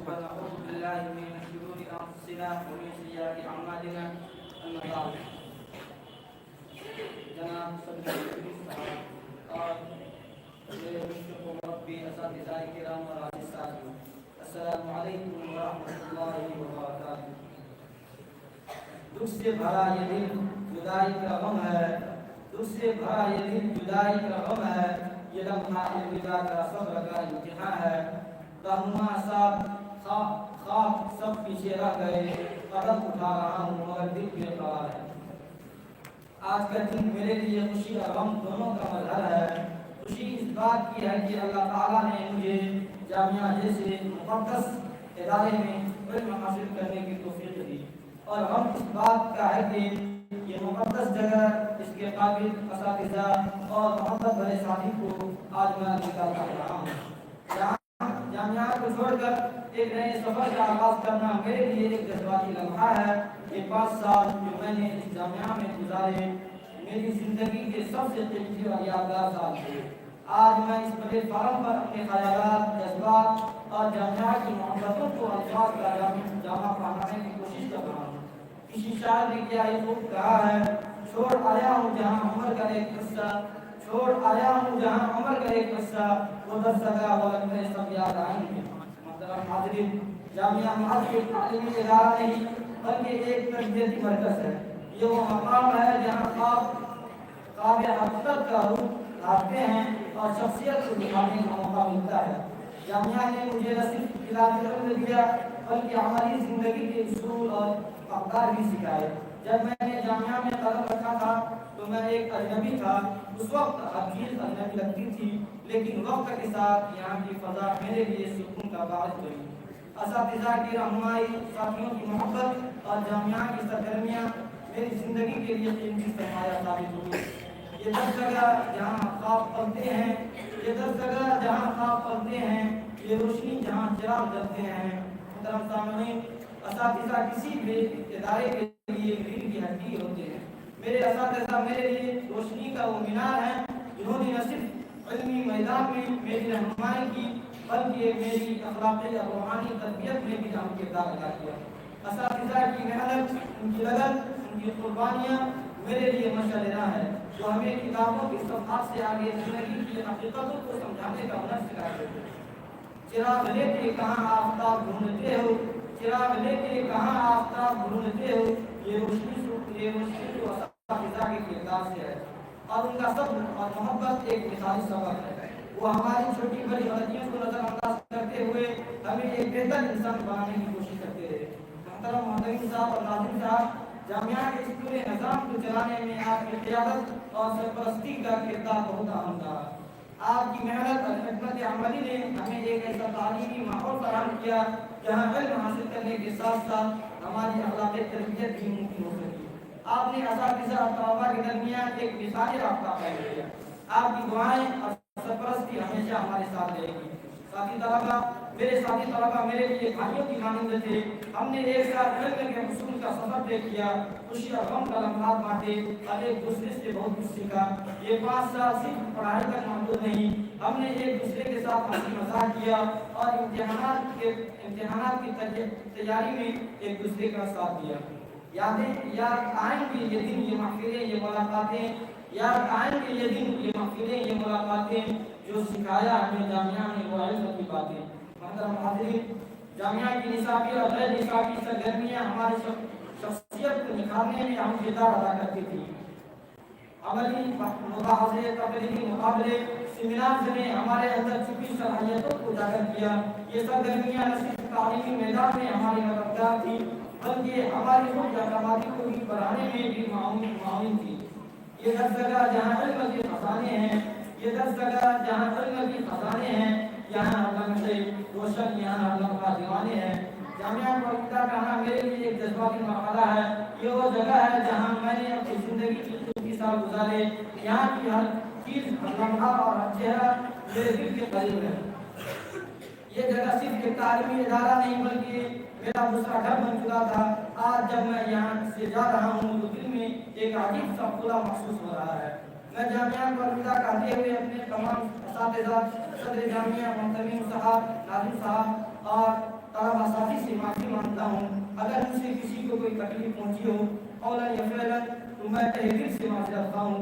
ونعوذ بالله من شرور انفسنا ومن سيئات اعمالنا जनाब और मेरे मुश्किल रब्बी असातिज़ा किराम और आज़िज़ साथियों, अस्सलामु अलैकुम व रहमतुल्लाहि व बरकातुहू। दुख से भरा ये दिल जुदाई का गम है, दुख से भरा ये दिल जुदाई का गम है, ये लम्हा अलविदा का सब्र का इम्तिहान है। रहनुमा साहब ख्वाब सब पीछे रह गए, कदम उठा रहा हूँ मगर दिल बेकरार है। आज का दिन मेरे लिए खुशी और गम दोनों का मजहर है। खुशी इस बात की है कि अल्लाह ताला ने मुझे जामिया जैसे मुक़द्दस इदारे में इल्म हासिल करने की तौफीक दी, और गम इस बात का है कि ये मुक़द्दस जगह, इसके काबिल असातिज़ा और मोहब्बत भरे साथी को आज मैं निकालता रहा हूँ। जामिया को छोड़कर एक नए सफर का आगाज करना मेरे लिए एक जज्बाती लम्हा है। ये 5 साल जो मैंने इस जामिया में गुजारे मेरी जिंदगी के सबसे कीमती और यादगार साल थे। आज मैं इस प्लेटफार्म पर अपने ख्यालात, जज्बात और जामिया की मोहब्बतों को अल्फाज का जामा पहनाने की कोशिश कर रहा हूँ। किसी शायर ने क्या ये खूब कहा है, छोड़ आया हूँ जहाँ उम्र का एक किस्सा, छोड़ आया हूँ जहाँ उम्र का एक किस्सा, वो 10 सगा वक्त में सब याद आएंगे। मोहतरम हाज़रीन, जामिया महज एक तालीमी इदारा नहीं बल्कि एक तरबियती मरकज़ है। ये वो मकाम है जहाँ ख्वाब हक़ीक़त का रूप लाते हैं और शख्सियत को दिखाने का मौका मिलता है। जामिया ने मुझे न सिर्फ इलाही इल्म दिया बल्कि हमारी ज़िंदगी के उसूल और अक़दार भी सिखाए। जब मैंने जामिया में कदम रखा था तो मैं एक अजनबी था। उस वक्त हर चीज़ अजनबी लगती थी, लेकिन वक्त के साथ यहाँ की फ़ज़ा मेरे लिए सुकून का बाइस हुई। असातिज़ा की रहनुमाई, साथियों की मोहब्बत और जामिया की सरगर्मियाँ मेरी ज़िंदगी के लिए कीमती सरमाया साबित हुई। ये 10 जगह जहाँ ख्वाब पलते हैं, ये 10 जगह जहाँ ख्वाब पलते हैं, ये रोशनी जहाँ चिराग जलते हैं। मोहतरम सामईन, असातिज़ा किसी भी इदारे के लिए रीढ़ की हड्डी होते हैं। मेरे असातिज़ा मेरे लिए रोशनी का वो मीनार है जिन्होंने न सिर्फ इल्मी मैदान में मेरी रहनुमाई की बल्कि मेरी अखलाक़ी और रूहानी तरबियत में भी अहम किरदार अदा किया। असातिज़ा की मेहनत, उनकी लगन, उनकी कुर्बानियाँ मेरे लिए मशअला है जो हमें किताबों की सफ़हात से आगे ज़िंदगी की हकीकतों को समझाने का हुनर सिखाते हैं। चिराग लेके कहाँ आफ़ताब ढूंढते हो, चिराग लेके कहाँ आफ़ताब ढूंढते हो, ये रोशनी तो असातिज़ा के किरदार से है और उनका सब्र और मोहब्बत एक मिसाली सबक है। वो हमारी छोटी बड़ी गलतियों को नज़रअंदाज करते हुए हमें एक बेहतर इंसान बनाने की कोशिश करते रहे। मोहतरम मोहतरम साहब और नाज़रीन साहब, जामिया के इस पूरे निज़ाम को चलाने में आपकी क़यादत और सरपरस्ती का किरदार बहुत अहम था। आपकी मेहनत और खिदमत अमली ने हमें एक ऐसा तालीमी माहौल फराहम किया जहाँ इल्म हासिल करने के साथ साथ हमारी अखलाक़ी तरबियत भी मुमकिन हो सकी। आपने असातिज़ा और तलबा के दरमियान एक मिसाली राब्ता कायम किया। आपकी दुआएं और सरपरस्ती हमेशा हमारे साथ रहेगी। साथी तलबा, मेरे साथी तलबा मेरे लिए भाइयों की मानंद थे। हमने एक साथ इल्म के हुसूल का सफर तय किया, खुशी और गम का लम्हात बांटे और एक दूसरे से बहुत कुछ सीखा। ये 5 साल सिर्फ पढ़ाई तक महदूद नहीं, हमने एक दूसरे के साथ हंसी मजाक किया और इम्तिहानात की तैयारी में एक दूसरे का साथ दिया। याद आएंगे ये दिन, ये महफिलें, ये मुलाकातें, याद आएंगे ये दिन, ये महफिलें, ये मुलाकातें, जो सिखाया हमें जामिया में वो इल्म की बातें। मोहतरम हाज़रीन, जामिया की निसाबी और गैर निसाबी सरगर्मियाँ हमारी शख्सियत को निखारने में अहम किरदार अदा करती थी। अमली मुबाहजे, तकरीरी मुकाबले, सेमिनार्स ने हमारे अंदर छुपी सलाहियतों को उजागर किया। ये सरगर्मियाँ न सिर्फ तालीमी मैदान में हमारी मददगार थी, बल्कि हमारी खुद एतमादी को भी बढ़ाने में भी माउन थी। ये दस जगह जहाँ इल्म के खजाने हैं, ये 10 जगह जहाँ इल्म के खजाने हैं, यहाँ अल्लाह से रोशन, यहाँ अल्लाह का दीवाने हैं। जामिया मुअल्लिदा कहना मेरे लिए एक जज्बाती मरहला है। ये वो जगह है जहाँ मैंने अपनी ज़िंदगी के साथ गुजारे। यहाँ की हर चीज़, लम्हा और हर चेहरा मेरे दिल के करीब है। ये जगह सिर्फ एक तालीमी इदारा नहीं बल्कि मेरा दूसरा घर बन चुका था। आज जब मैं यहाँ से जा रहा हूँ तो दिल में एक अजीब सा खुला महसूस हो रहा है। मैं जामिया को अलविदा कहते हुए अपने तमाम असातिज़ा, सदर जामिया मोहतरम साहब, नाज़िम साहब और तलबा साथी से माफ़ी मांगता हूँ। अगर मुझसे किसी को कोई तकलीफ पहुँची हो औलन या फ़िअलन तो मैं तहे दिल से माफ़ी रखता हूँ।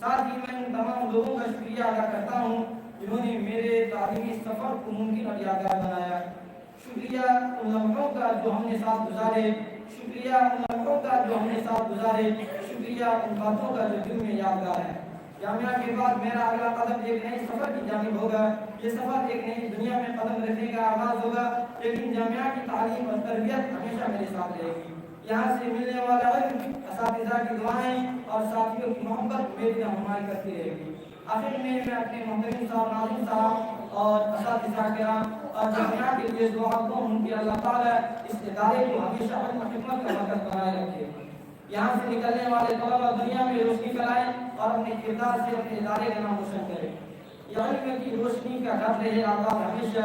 साथ ही मैं उन तमाम लोगों का शुक्रिया अदा करता हूँ जिन्होंने मेरे तालीमी सफ़र को मुमकिन और यादगार बनाया। शुक्रिया उन लम्हों का जो हमने साथ गुजारे, शुक्रिया उन लम्हों का जो हमने साथ गुजारे, शुक्रिया उन बातों का जो दिल में यादगार है। जामिया के बाद मेरा अगला कदम एक नए सफ़र की जानिब होगा। ये सफ़र एक नई दुनिया में कदम रखने का आगाज़ होगा, लेकिन जामिया की तालीम और तरबियत हमेशा मेरे साथ रहेगी। यहाँ से मिलने वाला इल्म, असातिज़ा की दुआएं और साथियों की मोहब्बत मेरी रहनुमाई करती रहेगी। आखिर में मैं अपने मोहतरम साहब, नाज़िम साहब और असातिज़ा किराम और जामिया के लिए दुआ दूँ कि अल्लाह ताला इस इदारे को हमेशा इल्म हिकमत का मरकज़ बनाए रखे। यहाँ से निकलने वाले तलबा दुनिया में रोशनी फैलाएं और अपने किरदार से अपने इदारे का नाम रोशन करें। ये इल्म की रोशनी का घर रहे आबाद हमेशा,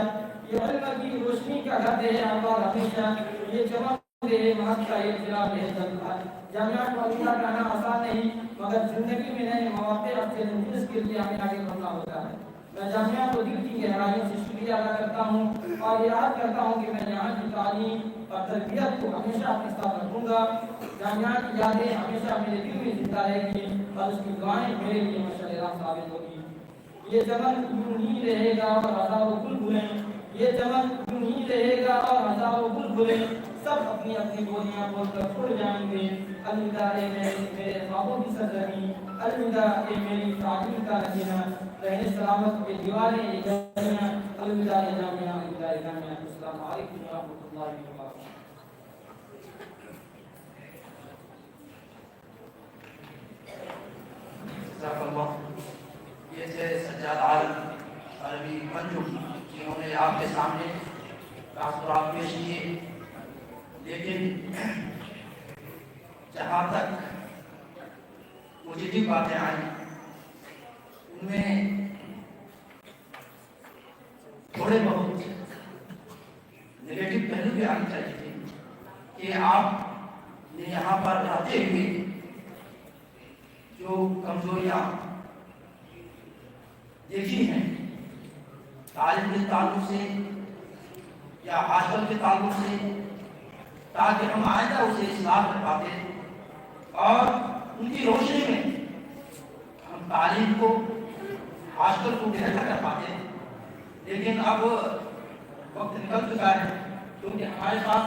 ये इल्म की रोशनी का घर रहे आबाद हमेशा, ये चमक रहे महक का ये चिराग रहे जलता। जामिया को अलविदा कहना आसान नहीं, मगर जिंदगी में नए मौके और चैलेंजेस के लिए हमें आगे बढ़ना होता है। मैं जामिया को दिल की गहराइयों से शुक्रिया अदा करता हूँ और याद करता हूँ कि मैं यहाँ की तालीम और तरबियत को हमेशा अपने साथ रखूँगा। जामिया की यादें हमेशा मेरे दिल में जिंदा रहेगी और उसकी दुआएं मेरे लिए मशअल-ए-राह साबित होगी। ये चमन यूं ही रहेगा और हज़ारों बुलबुलें, ये चमन यूं ही रहेगा और हज़ारों बुलबुलें सब अपनी अपनी बोलियां बोलकर उड़ जाएंगे। अलविदा ए मेरे ख्वाबों की सरजमी, अलविदा ए मेरी तालीम का नगीना, रहने सलामत के दीवारें ये गलियां, अलविदा ए जामिया, अलविदा ए जामिया। अस्सलामु अलैकुम व रहमतुल्लाहि व बरकातहू। ये थे सज्जाद आलम अरबी मंजू, जिन्होंने आपके सामने तासुरात पेश किए। लेकिन जहाँ तक पॉजिटिव बातें आई उनमें थोड़े बहुत नेगेटिव पहलू भी आने चाहिए थे कि आपने यहाँ पर रहते हुए जो कमजोरियाँ देखी हैं तालीम के ताल्लुक से या हॉस्टल के ताल्लुक से, ताकि हम आइंदा उसे इस्लाह कर पाते और उनकी रोशनी में हम तालीम को, हॉस्टल को बेहतर कर पाते। लेकिन अब वक्त निकल चुका है, क्योंकि हमारे पास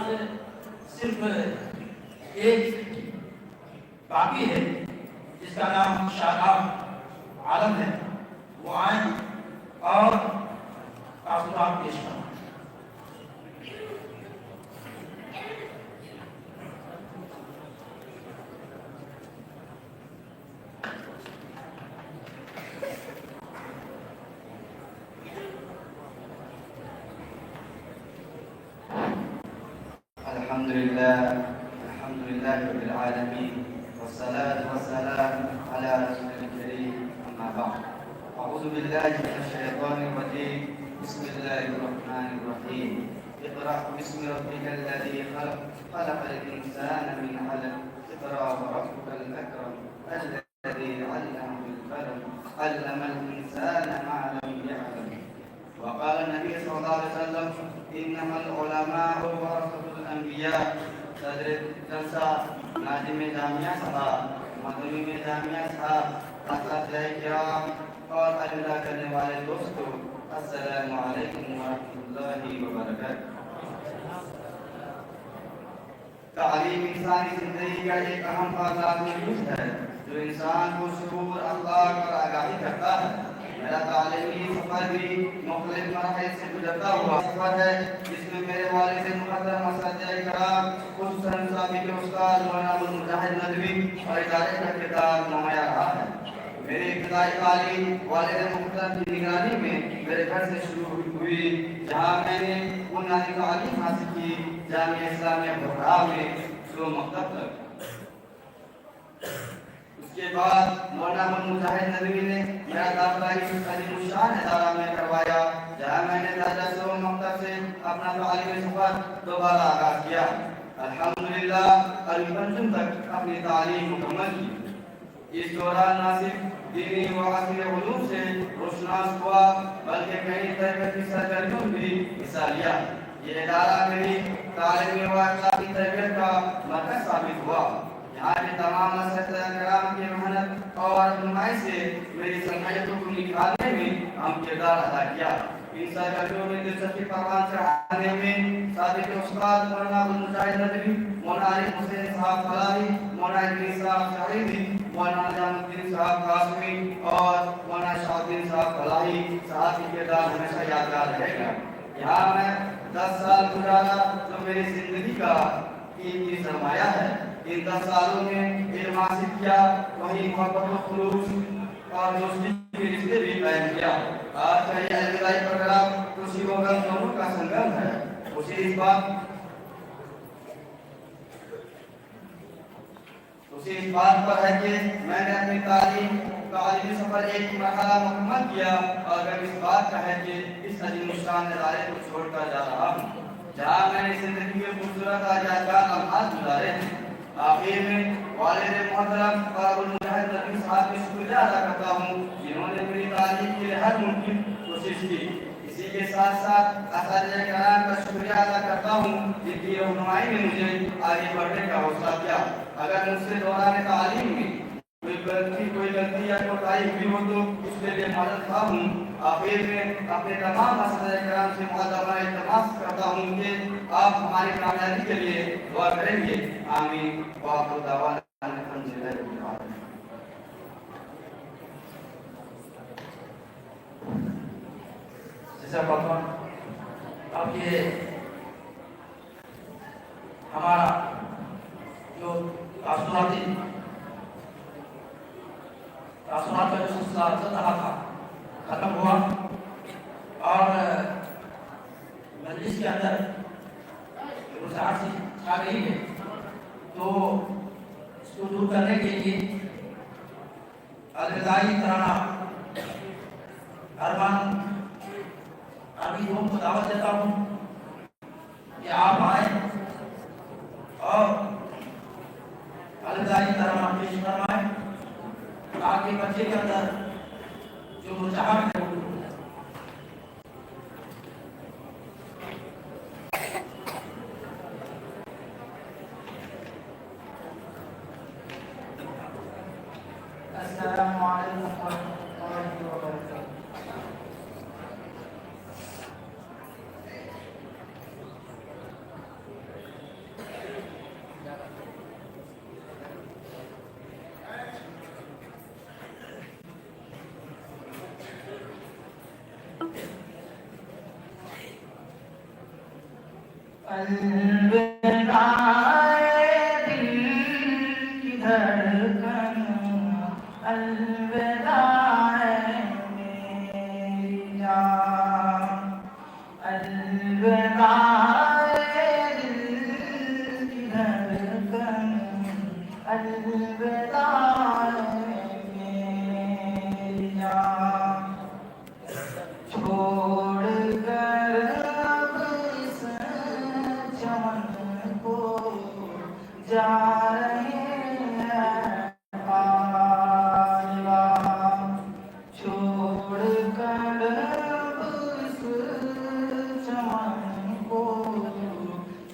सिर्फ एक बाकी है जिसका नाम शादाब आलम है। वो आए और तासुरात पेश करें। अल्हम्दुलिल्लाह रब्बिल आलमीन वस्सलातु वस्सलामु अला रसूलिल करीम अम्मा बाद अऊज़ु बिल्लाहि मिनश शैतानिर रजीम बिस्मिल्लाहिर रहमानिर रहीम इक़रा बिस्मि रब्बिकल लज़ी खलक़ खलक़ल इंसाना मिन अलaq इक़रा व रब्बुकल अकरम الذي علم بالقلم علم الإنسان ما لم يعلم وقال النبي صلى الله عليه وسلم إنما العلماء ورثة الأنبياء صدر जलसा नाजिम जामिया साहब मदनी में जामिया साहब अस्सलाम किराम और अल्लाह करने वाले दोस्तों अस्सलामु अलैकुम व रहमतुल्लाहि व बरकातहू। तालीम इंसानी जिंदगी का एक अहम लाज़मी है जो इंसान को शुऊर अखलाक और आगाही करता है। मेरा तालीमी सफर भी मुख्तलिफ मराहिल से गुजरता हुआ सफर है जिसमें मेरे वालिद मुक़द्दम असद इकराम खुसूसन साबिक़ उस्ताद मौलाना मुजाहिद नदवी और इदारे का किताब नुमाया रहा है। मेरी इब्तिदाई तालीम वालिद मुक़द्दम की निगरानी में मेरे घर से शुरू हुई जहाँ मैंने बुनियादी तालीम हासिल की जामिया इस्लामिया बुखरा में शुरू मकतब तक। उसके बाद मौलाना मुजाहिद नदवी ने मेरा दाखिला इस अजीमुशान इदारा में करवाया जहाँ मैंने दर्जा से मकतब से अपना तालीमी सफर दोबारा आगाज किया। अल्हम्दुलिल्लाह अल-पंचम तक अपनी तालीम मुकम्मल की। इस दौरान ना सिर्फ दीनी व असली उलूम से रोशनास हुआ बल्कि कई तरह की सरगर्मियों में भी हिस्सा लिया। ये इदारा मेरी तालीमी व अखलाकी तरबियत का मरकज साबित हुआ। यहाँ के तमाम असतिज़ाए-किराम की मेहनत और रहनुमाई से मेरी सलाहियतों को निखारने में अहम किरदार अदा किया। इन सरगर्मियों में दिलचस्पी परवान चढ़ाने में साबिक़ उस्ताद मौलाना मुजाहिद नदवी, मौलाना आरिफ हुसैन साहब फलाही, मौलाना इदरीस साहब शाहिदी, मौलाना जामुद्दीन साहब कासमी और मौलाना शाहउद्दीन साहब फलाही साहब की किरदार हमेशा यादगार रहेगा। यहाँ मैं 10 साल गुजारा जो मेरी जिंदगी का कीमती सरमाया है। इन 10 सालों में इल्म हासिल किया, वही मोहब्बत व खुलूस और दोस्ती के रिश्ते भी कायम किया। आज का ये अलविदाई प्रोग्राम खुशी व गम दोनों का संगम है। खुशी इस बात पर है कि मैंने अपनी तालीमी सफर एक मरहला मुकम्मल किया और गम इस बात का है कि इस अजीमुशान इदारे को छोड़कर जा रहा हूँ जहाँ मैंने जिंदगी में खूबसूरत यादगार लम्हात गुजारे हैं। आखिर में वालिद मोहतरम और मुजाहिद नदवी साहब का शुक्रिया अदा करता हूँ जिन्होंने मेरी तालीम के लिए हर मुमकिन कोशिश की। इसी के साथ साथ असतिज़ाए-किराम का शुक्रिया अदा करता हूँ जिनकी रहनुमाई ने मुझे आगे बढ़ने का हौसला दिया। अगर मुझसे दौरान तालीम में कोई गलती या कोताही हुई हो तो उसके लिए मदद खा हूँ। आखिर में अपने तमाम असतिज़ाए-किराम से मुक़द्दमा इल्तिमास करता हूँ कि आप हमारी कामयाबी के लिए दुआ करेंगे। आमीन व आखिर दावाना अल्हम्दुलिल्लाह रब्बिल आलमीन। जैसा भगवान अब ये हमारा जो तासुरात का जो सिलसिला चल रहा था खत्म हुआ और मजलिस के अंदर रुझान छा गई है तो इसको दूर करने के लिए अलविदाई तराना अरमान अभी लोगों को दावत देता हूँ कि आप आए और अलविदाई तराना पेश करवाएं ताकि बच्चे के अंदर जो रुझान है अस्सलामु अलैकुम व रहमतुल्लाहि व बरकातहू।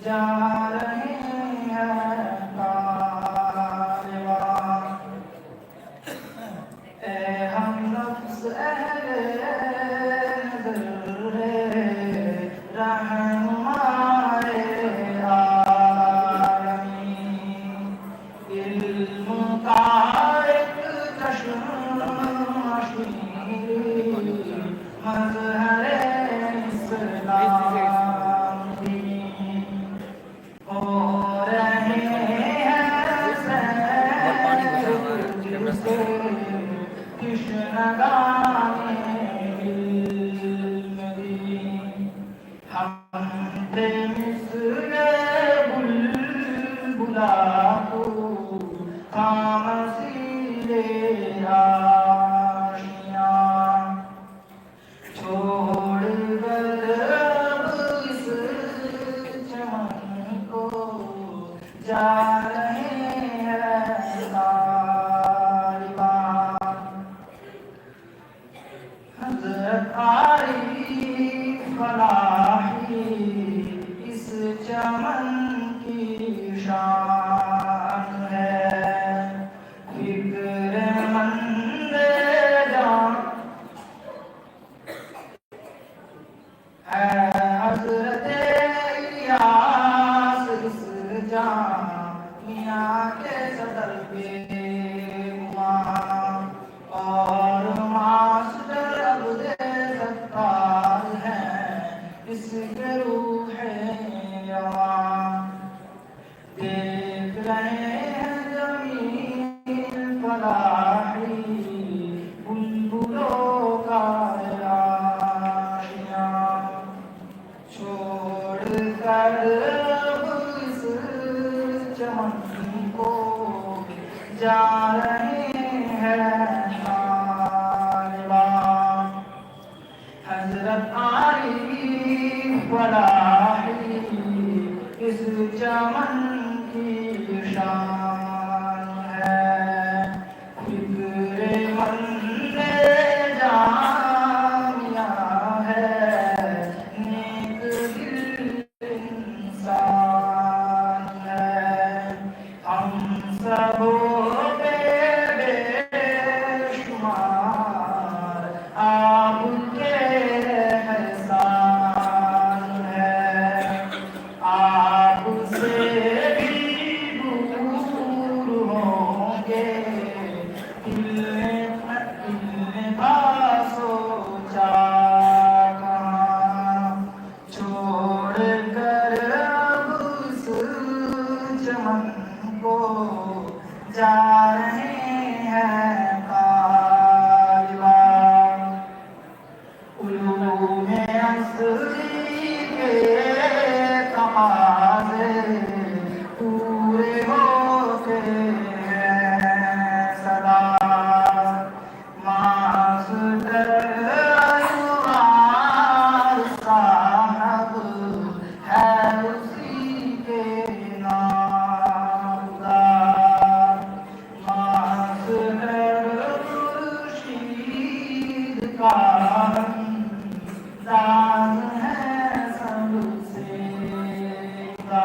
जा रहे हैं कारवां। ए हम नफ्स अहले नज़र रहनुमाए आलमीन। इल्म का एक चश्मा-शीर मज़हरे इस्लाम दीन। हो रहे हैं सैर जिससे कृष्णगाने इल्म दीन। हम थे मिस्रे बुलबुला को खामोशीरे आशियाँ। छोड़ कर अब इस चमन को जा रहे हैं कारवां। हज़रत आरिफ फलाही इस चमन की शान है। फिक्रमंद जान है हज़रत इलियास इस जामिया के सदर पे गुमान। और मास्टर अब्दे सत्तार हैं इसके रूहे जवान। देख रहे हैं ज़मीन फलाही बुलबुलों का आशियाँ। छोड़ कर अब इस चमन को जा रहे हैं कारवां। हज़रत आरिफ फलाही इस चमन की शान है। फिक्रमंद जामिया है नेक दिल इंसान है। हम सबों पे बेशुमार आपके एहसान है। आपसे भी दूर होंगे दिल का सोचा कहाँ। छोड़ कर अब उस चमन को जा रहे हैं कारवां। उलूम-ए असली के तकाज़े पूरे होते हैं सदा। मास्टर अनवार साहब है उसी के नाम का। मास्टर खुर्शीद का दान है सबसे का।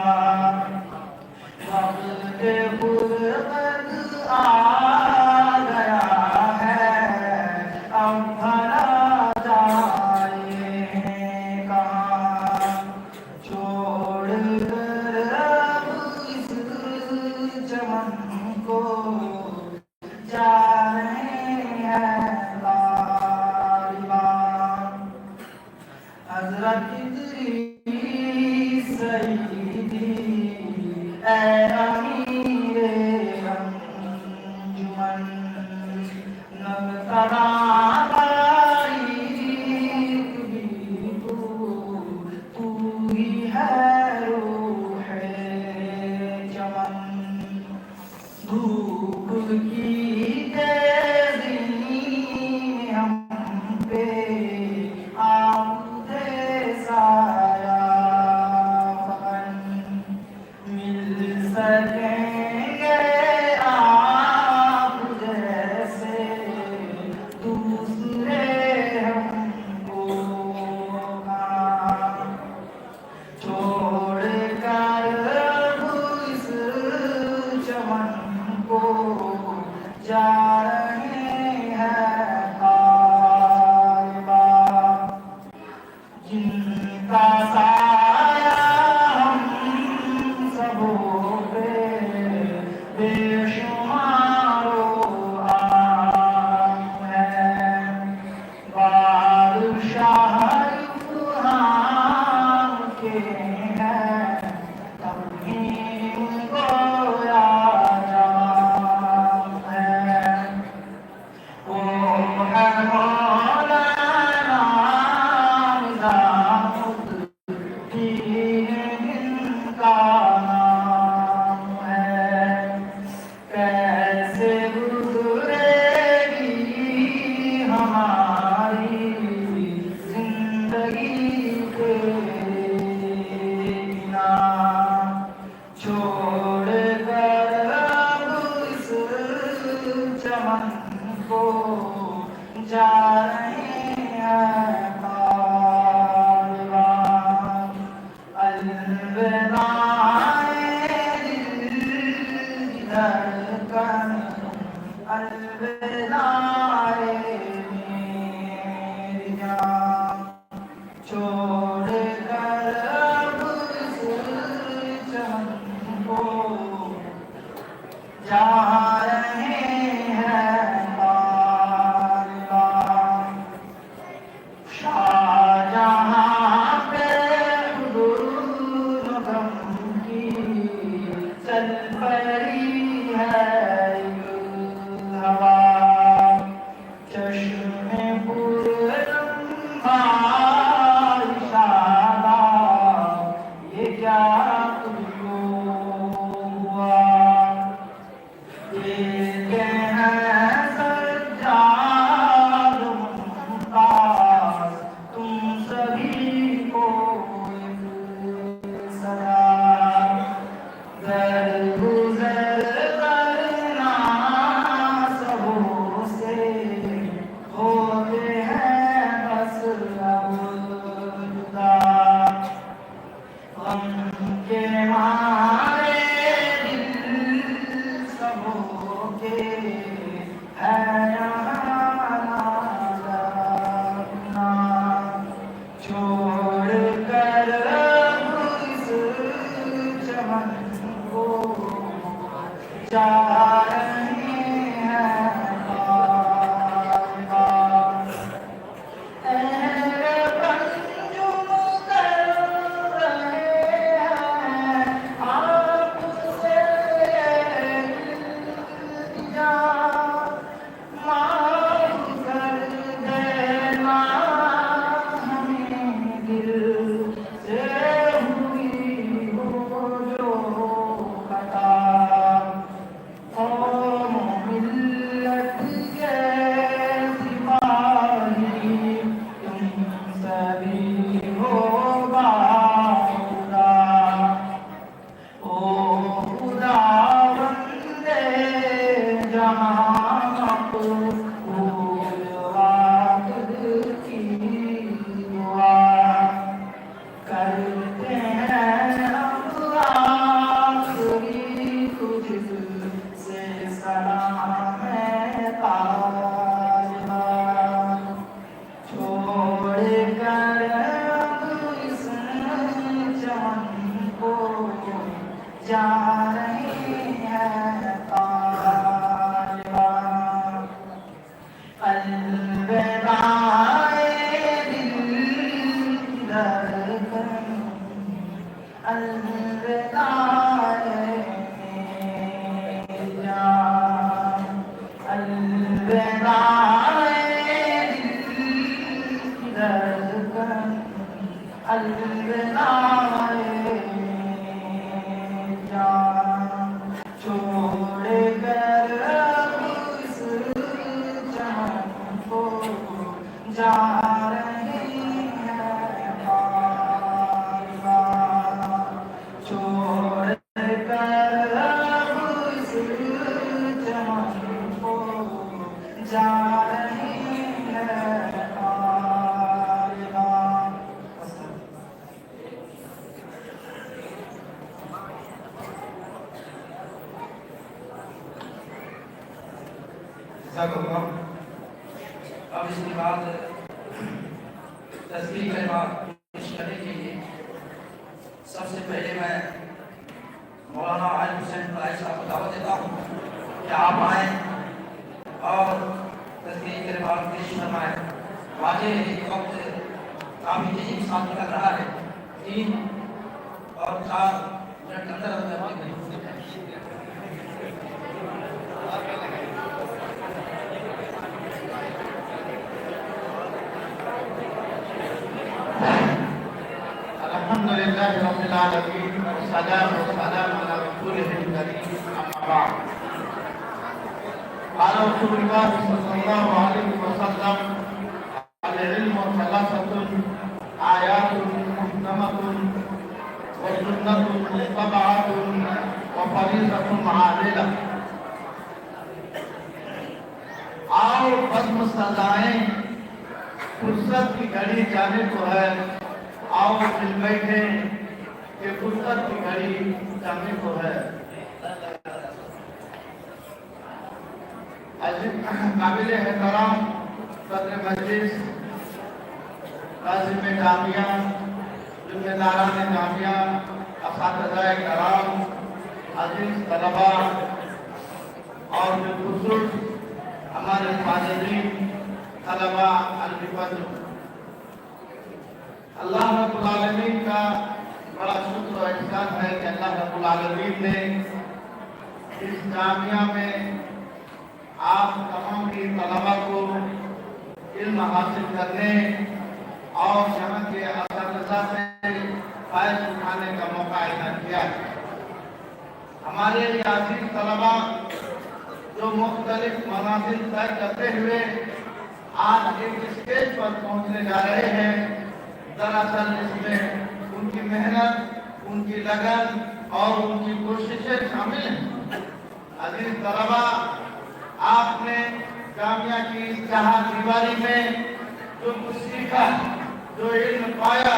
वक्त गुर्बत आ गया है अब भला जाए कहाँ। छोड़ कर अब इस चमन को जा रहे हैं कारवां। हज़रत इदरीस सईदी ए अमीरे अंजुमन। नगतरा बारीक भी तू ही है रूहे चमन। धूप की तेज़ी में हम पे आते साया फकन। मिल सकेंगे आप जैसे दूसरे हमको कहाँ। छोड़ का नाम है। कैसे गुजरेगी हमारी जिंदगी तेरे बिना, छोड़ कर अब इस चमन को जा रहे हैं कारवां। अलविदा दिल की धड़कन, अलविदा मेरी जान, छोड़ कर अब इस चमन को जा रहे हैं कारवां। शाहजहां पे हुजूर गम की चल पड़ी है हवा, चश्मे पुरलम्बा इशारा, ये क्या तुझको हुआ। देते हैं सज्जाद मुमताज तुम सभी को एक सदा, दर गुजर करना सबों से होते हैं बस अब जुदा। गम के मारे दिल सबों के है यहाँ ना, छोड़ कर अब इस चमन को जा रहे हैं कारवां। अहले पंजुम कर रहे हैं आपसे इल्तिजा, माफ कर देना हमें दिल से हुई हो जो खता। कौम मिल्लत के सिपाही तुम सभी हो बाखुदा, ओ खुदा बंदे जहां मक़बूल वाहिद की दुआ, करते हैं अब आखिरी तुझसे सलाम है कारवां। छोड़ कर अब इस चमन को जा रहे हैं कारवां। अलविदा दिल की धड़कन, अलविदा मेरी जान, अलविदा दिल की धड़कन, अलविदा मेरी जान, छोड़ कर अब इस चमन को जा रहे हैं कारवां। छोड़ कर अब इस चमन को जा रहे हैं कारवां। अब इसके बाद तस्वीर के बाद पेश करने के लिए सबसे पहले मैं मौलाना आलिम हुसैन फलाही साहब को दावत देता हूँ कि आप आए और तस्वीर के बाद पेश फरमाएं। वाकई वक्त काफ़ी तेजी के साथ निकल रहा है, 3 और 4 मिनट के अंदर अंदर अपने घर पहुंचते हैं। अल्हम्दुलिल्लाहि रब्बिल आलमीन वस्सलातु वस्सलामु अला रसूलिहिल करीम अम्मा बाद। قال رسول الله صلى الله عليه وسلم العلم ثلاثة آيات محكمة وسنة متبعة وفريضة عادلة। आओ बज़्म सजाएं, फुर्सत की घड़ी जाने को है, आओ मिल बैठे कि फुर्सत की घड़ी जाने को है। काबिल एहतराम सदर मजलिस, नाज़िम जामिया, जिम्मेदारान जामिया, असातिज़ाए कराम, अजीज तलबा और बिलखुसूस हमारे फाज़िलीन तलबा अल-बिफज़्ल, अल्लाह रब्बुल आलमीन का बड़ा शुक्र और एहसान है कि अल्लाह रब्बुल आलमीन ने इस जामिया में आप तमाम की तलबा को इल्म हासिल करने और यहाँ के असातिज़ा से फ़ायदा उठाने का मौका इनाम किया। हमारे अजीज तलबा जो मुख्तलिफ मनाज़िल तय करते हुए आज एक स्टेज पर पहुँचने जा रहे हैं, दरअसल इसमें उनकी मेहनत, उनकी लगन और उनकी कोशिशें शामिल हैं। अजीज तलबा, आपने जामिया की इस जहाँ दीवारी में जो कुछ सीखा, जो इल्म पाया,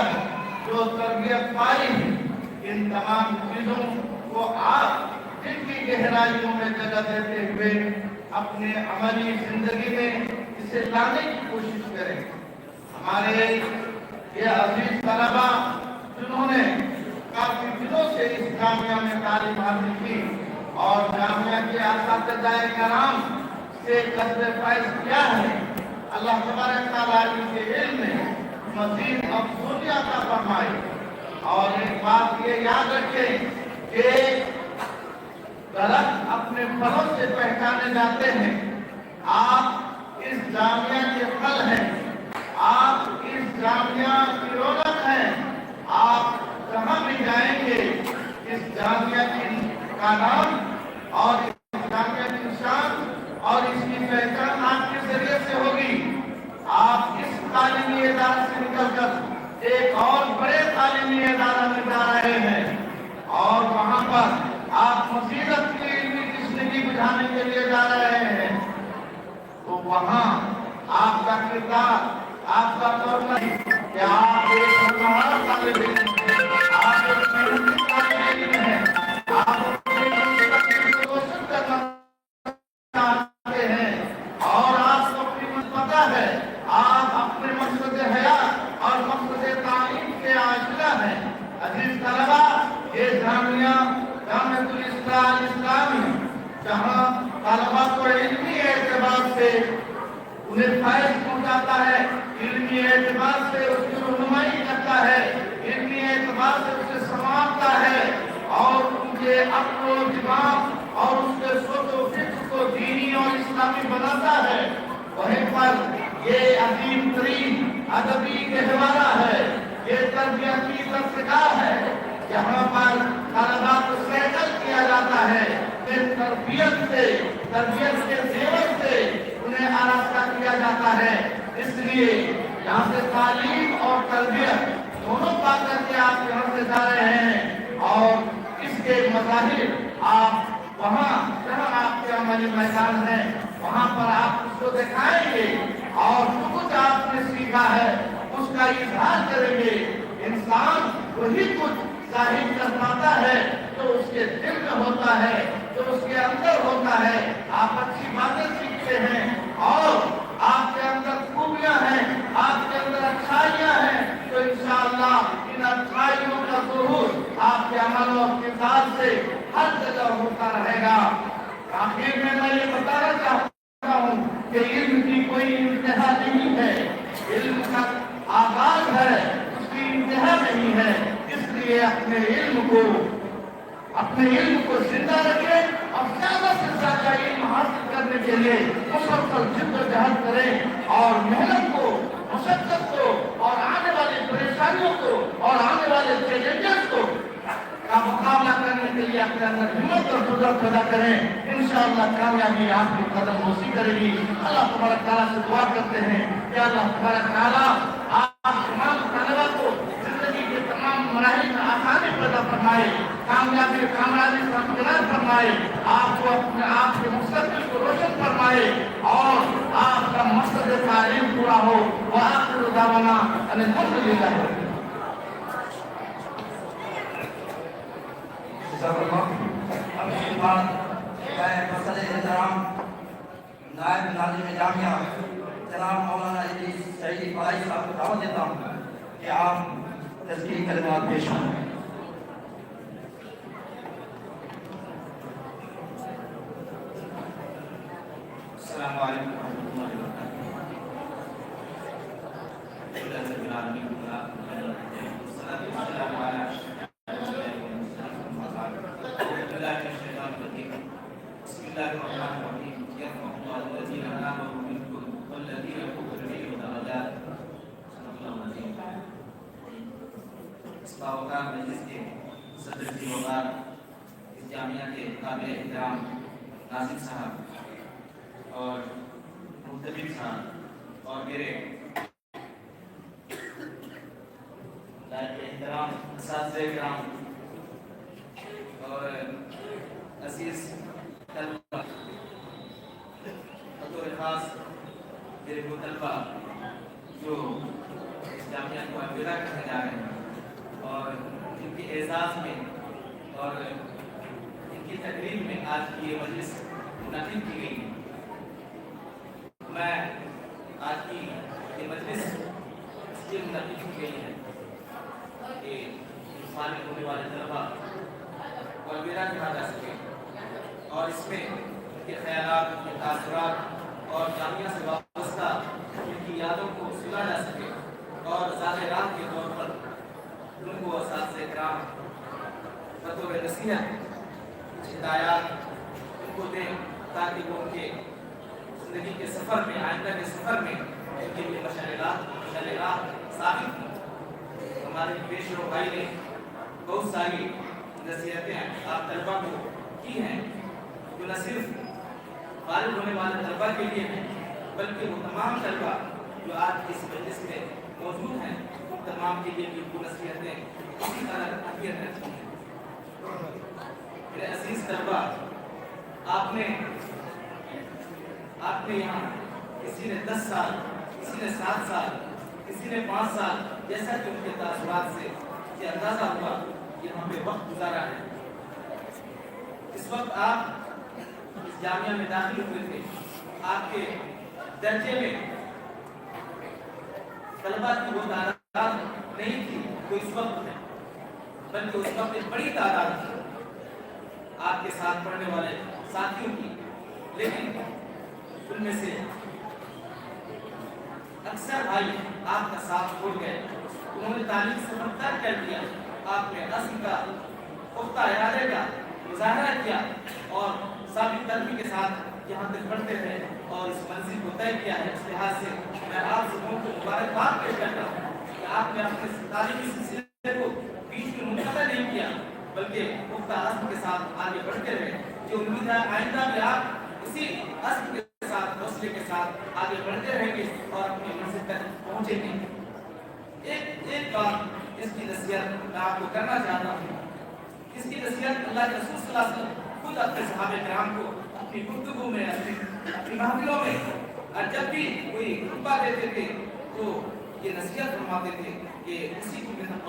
जो तरबियत पाई, इन तमाम चीज़ों को आप जिनकी गहराइयों में जगह देते हुए अपने अमली जिंदगी में इसे लाने की कोशिश करें। हमारे ये अजीज तलबा जिन्होंने काफी दिनों से इस जामिया में तालीम हासिल की और जामिया के असातिज़ाए कराम से कसब फैज़ किया है, अल्लाह तबारक तआला इनके इल्म में मज़ीद अफ़ज़ूली अता फरमाए। और एक बात ये याद रखें कि दरख्त अपने फलों से पहचाने जाते हैं। आप इस जामिया के फल हैं, आप इस जामिया की रौनक हैं। आप जहाँ भी जाएंगे इस जामिया की का नाम और इस जामिया की शान और इसकी पहचान आपके जरिए से होगी। आप इस तालीमी इदारे से निकलकर एक और बड़े तालीमी इदारा में जा रहे हैं और वहाँ पर आप मसीरत की इल्मी की जिंदगी बुझाने के लिए जा रहे हैं, तो वहाँ आपका किरदार, आपका करना कि आप एक होनहार तालिब इल्म हैं, आप एक मेहनती तालिब इल्म हैं, आप अपने मकसद को रोशन करना चाहते हैं और आपको अपनी पता है, आप अपने मकसद हयात और मकसद तालीम के आशिना हैं। अजीज तलबा, ये जामिया जामिअतुल इस्लामी जहाँ तलबा को इल्मी एतबार से उन्हें फैज़ पहुँचाता है, इल्मी एतबार से उसकी रहनुमाई करता है, इल्मी एतबार से उसे संभालता है और उनके अक्ल व दिमाग और उसके सोच व फिक्र को दीनी और इस्लामी बनाता है। वहीं पर ये अजीम तरीन अदबी गहवारा है, ये तरबियती दस्तगाह है, यहाँ पर तलबा को सैकल किया जाता है, फिर तरबियत के जेवर से उन्हें आरास्ता किया जाता है। इसलिए यहाँ से तालीम और तरबियत दोनों पा करके आप यहाँ से जा रहे हैं और इसके मज़ाहिर आप वहाँ जहाँ आपके अमली मैदान है वहाँ पर आप उसको दिखाएंगे और जो कुछ आपने सीखा है उसका इजहार करेंगे। इंसान वही कुछ जाहिर कर पाता है जो उसके दिल में होता है, जो उसके अंदर होता है। आप अच्छी बातें सीखते हैं और आपके अंदर खूबियां हैं, आपके अंदर अच्छाइयां हैं, तो इंशाअल्लाह इन अच्छाइयों का ज़ुहूर आपके अमल और किरदार से हर जगह होता रहेगा। आखिर में मैं ये बताना चाहता हूँ कि इल्म की कोई इंतहा नहीं है, इल्म का आगाज है, उसकी इंतहा नहीं है। इसलिए अपने इल्म को जिंदा रखें और ज्यादा से ज्यादा इल्म हासिल करने के लिए मुसलसल जिद्दोजहद करें और मेहनत को, मशक्कत को और आने वाली परेशानी दुश्मनियों को और आने वाले चैलेंजेस को का मुकाबला करने के लिए अपने अंदर हिम्मत और कुदरत पैदा करें। इंशाअल्लाह कामयाबी आपके कदम रोसी करेगी। अल्लाह तबारक तआला से दुआ करते हैं कि अल्लाह तबारक तआला आप तमाम तलबा को जिंदगी के तमाम मराहिल में आसानी पैदा फरमाए, कामयाबी का इख्तियार फरमाए, आपको अपने आप के मुस्तक़बिल को रोशन फरमाए और आपका मकसद तालीम पूरा हो। व आखिर दावाना अल्हम्दुलिल्लाह। अब इसके बाद मैं मसले एहतराम नायब नाज़िम जामिया जनाब मौलाना इदरीस सईद फराई साहब को दावत देता हूँ कि आप तज़कीर कलिमात पेश करें। अस्सलामु अलैकुम वरहमतुल्लाहि सदर की वकार इस जामिया के काबिल एहतराम नाज़िम साहब और मुख्तलिफ साहब और मेरे एहतराम असातिज़े किराम और अज़ीज़ तलबा, बतौर ख़ास मेरे वो तलबा जो इस जामिया को अलविदा करने जा रहे हैं और इनके एजाज़ में और इनकी तकरीब में आज की ये मजलिस मुनक़िद की गई है। मैं आज की ये मजलिस इसलिए मुनक़िद की गई है कि फारिग़ होने वाले तलबा को अलविदा कहा जा सके और इसमें उनके ख़यालात, उनके तासुरात और जामिया से वाबस्ता उनकी यादों को सुना जा सके और ज़ाहिरात के तौर पर उनको असातिज़े किराम बतौर नसीहत कुछ हिदायत उनको दें ताकि वो उनके ज़िंदगी के सफ़र में, आइंदा के सफ़र में उनके लिए मशाल-ए-राह साबित हों। हमारे पेशरो भाई ने बहुत सारी नसीहतें आप तलबा को की हैं जो न सिर्फ फारिग़ होने वाले तलबा के लिए हैं बल्कि वो तमाम तलबा जो आज इस मजलिस में मौजूद हैं तमाम के लिए भी नसीहतें इसी तरह अहमियत रखती हैं। मेरे अजीज तलबा, आपने यहाँ किसी ने 10 साल, किसी ने 7 साल, किसी ने 5 साल, जैसा कि उनके तासुरात से ये अंदाजा हुआ कि यहाँ पे वक्त गुजारा है। इस वक्त आप इस जामिया में दाखिल हुए थे, आपके दर्जे में तलबा की वो तादाद नहीं थी तो इस वक्त है, बल्कि उस वक्त एक बड़ी तादाद थी आपके साथ पढ़ने वाले साथियों की। लेकिन उनमें से अक्सर भाई आपका साथ छोड़ गए, उन्होंने तालीम से बरतर कर दिया। आपने अज़्म का, पुख्ता इरादे का मुज़ाहरा किया और साबित कदमी के साथ यहाँ तक बढ़ते रहे और इस मंजिल को तय किया है। इस लिहाज से मैं आप सबों को मुबारकबाद पेश करता हूँ कि आपने अपने तालीमी सिलसिले को बीच में मुनक़ता नहीं किया बल्कि पुख्ता अज़्म के साथ आगे बढ़ते रहे। जो उम्मीद है आइंदा भी आप इसी अज़्म के साथ, हौसले के साथ आगे बढ़ते रहेंगे और अपनी मंजिल तक पहुँचेंगे। एक बात इसकी नसीहत मैं आपको करना चाहता हूँ। इसकी नसीहत अल्लाह के रसूल सल्लल्लाहु अलैहि वसल्लम खुद अपने सहाबे किराम को अपनी गुफ्तगू में, अपनी महफिलों में और जब भी कोई खुतबा देते थे तो ये नसीहत फरमाते थे कि उसी की मिन्नत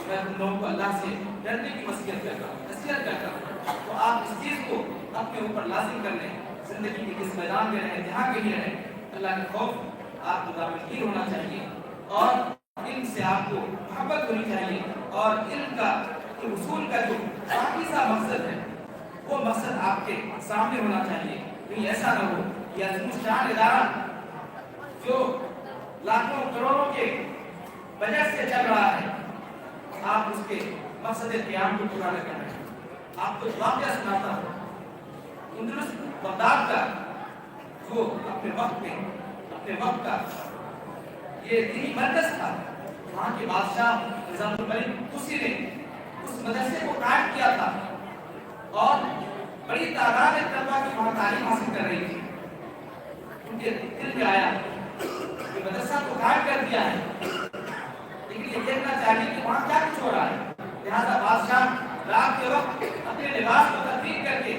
मैं तुम लोगों को अल्लाह से डरने की वसीयत करता हूँ, नसीहत करता हूँ। तो आप इस चीज़ को अपने ऊपर लाजिम कर लें। जिंदगी के किस मैदान में रहें, जहाँ कहीं रहें, अल्लाह का खौफ आपको दामनगीर होना चाहिए और इनसे आपको मोहब्बत होनी चाहिए और इनका उसूल का जो बाकी सा मकसद है वो मकसद आपके सामने होना चाहिए। कहीं ऐसा न हो कि अज़ीमुश्शान इदारा जो लाखों करोड़ों के बजट से चल रहा है, आप उसके मकसद क़याम को पूरा न कर रहे हैं। आपको वाक़या सुनाता हूँ। बगदाद का जो अपने वक्त का ये दीनी मरकज था, वहाँ के बादशाह निजामुल मलिक उसी ने उस मदरसे को काट किया था और बड़ी तादाद में तलबा की वहाँ तालीम हासिल कर रही थी। उनके दिल में आया कि मदरसा तो काट कर दिया है, लेकिन ये देखना चाहिए कि वहाँ क्या कुछ हो रहा है। लिहाजा बादशाह रात के वक्त अपने लिबास को तब्दील करके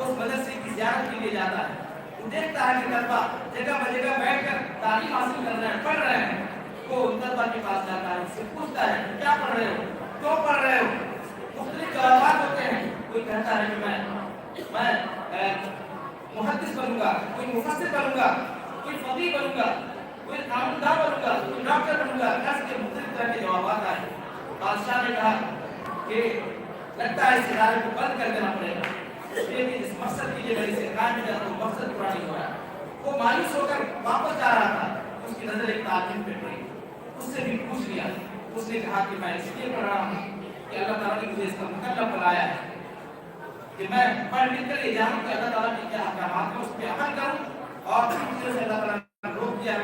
उस मदरसे की ज़ियारत के लिए जाता है। वो देखता है कि तलबा जगह ब जगह बैठकर तालीम हासिल कर रहे हैं, पढ़ रहे हैं। वो तलबा के पास जाता है, उससे पूछता है क्या पढ़ रहे हो, क्यों पढ़ रहे हो। मुख्तलिफ जवाब होते हैं। कोई कहता है कि मैं मुहद्दिस बनूंगा, कोई मुफस्सिर बनूंगा, कोई फकीह बनूंगा, कोई कानूनदा बनूंगा, कोई डॉक्टर बनूंगा। ऐसे मुख्तलिफ तरह के जवाब आए। बादशाह ने कहा कि लगता है इस इदारे को बंद कर देना पड़ेगा, लेकिन इस मकसद के लिए मेरी सरकार में जाकर मकसद पूरा नहीं हो रहा। वो मायूस होकर वापस जा रहा था, उसकी नजर एक तालीम पे पड़ी। उससे भी पूछ लिया। उसने कहा कि मैं इसलिए पढ़ रहा हूँ कि अल्लाह ताला ने मुझे इसका मुकल्लफ बनाया है कि मैं पढ़ लिख कर ये जानूं कि अल्लाह ताला के क्या अहकामात हैं, उस पर अमल करूं। और दूसरे से अल्लाह ताला ने रोक दिया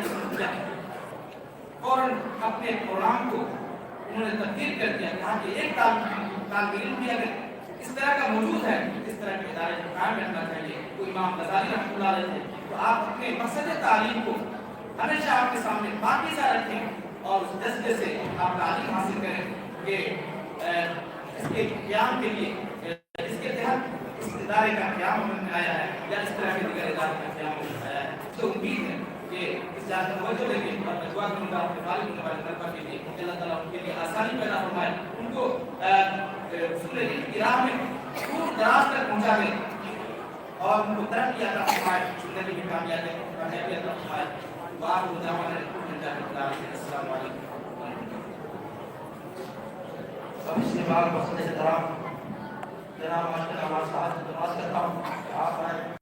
और अपने प्रोग्राम को उन्होंने तब्दील कर दिया। कहा कि एक तालिब इल्म भी अगर इस तरह का मौजूद है, इस तरह के इदारे को कायम रखना चाहिए। तो इमाम गजाली रहमतुल्लाह अलैह थे, तो आप अपने मकसद तालीम को हमेशा आपके सामने पाकीज़ा रखें और उस जज्बे से आप तालीम हासिल करें कि इसके क़याम के लिए, इसके तहत इस इदारे का क़याम होने आया है या इस तरह के दीगर इदारे का क़याम होने आया है। तो उम्मीद है कि इस बात पर तवज्जो देंगे और मैं दुआ करूंगा अपने तालिब होने वाले तलबा के लिए अल्लाह ताला उनके लिए आसानी पैदा फरमाए, उनको उसूल इल्म की राह में दूर दराज तक पहुंचा दे और उनको तरक्की अता फरमाए, जिंदगी में कामयाबी अता फरमाए। वाह दावाना अस्सलाम वालेकुम। अब इसके बाद मसले से जनाब मास्टर हमारे साथ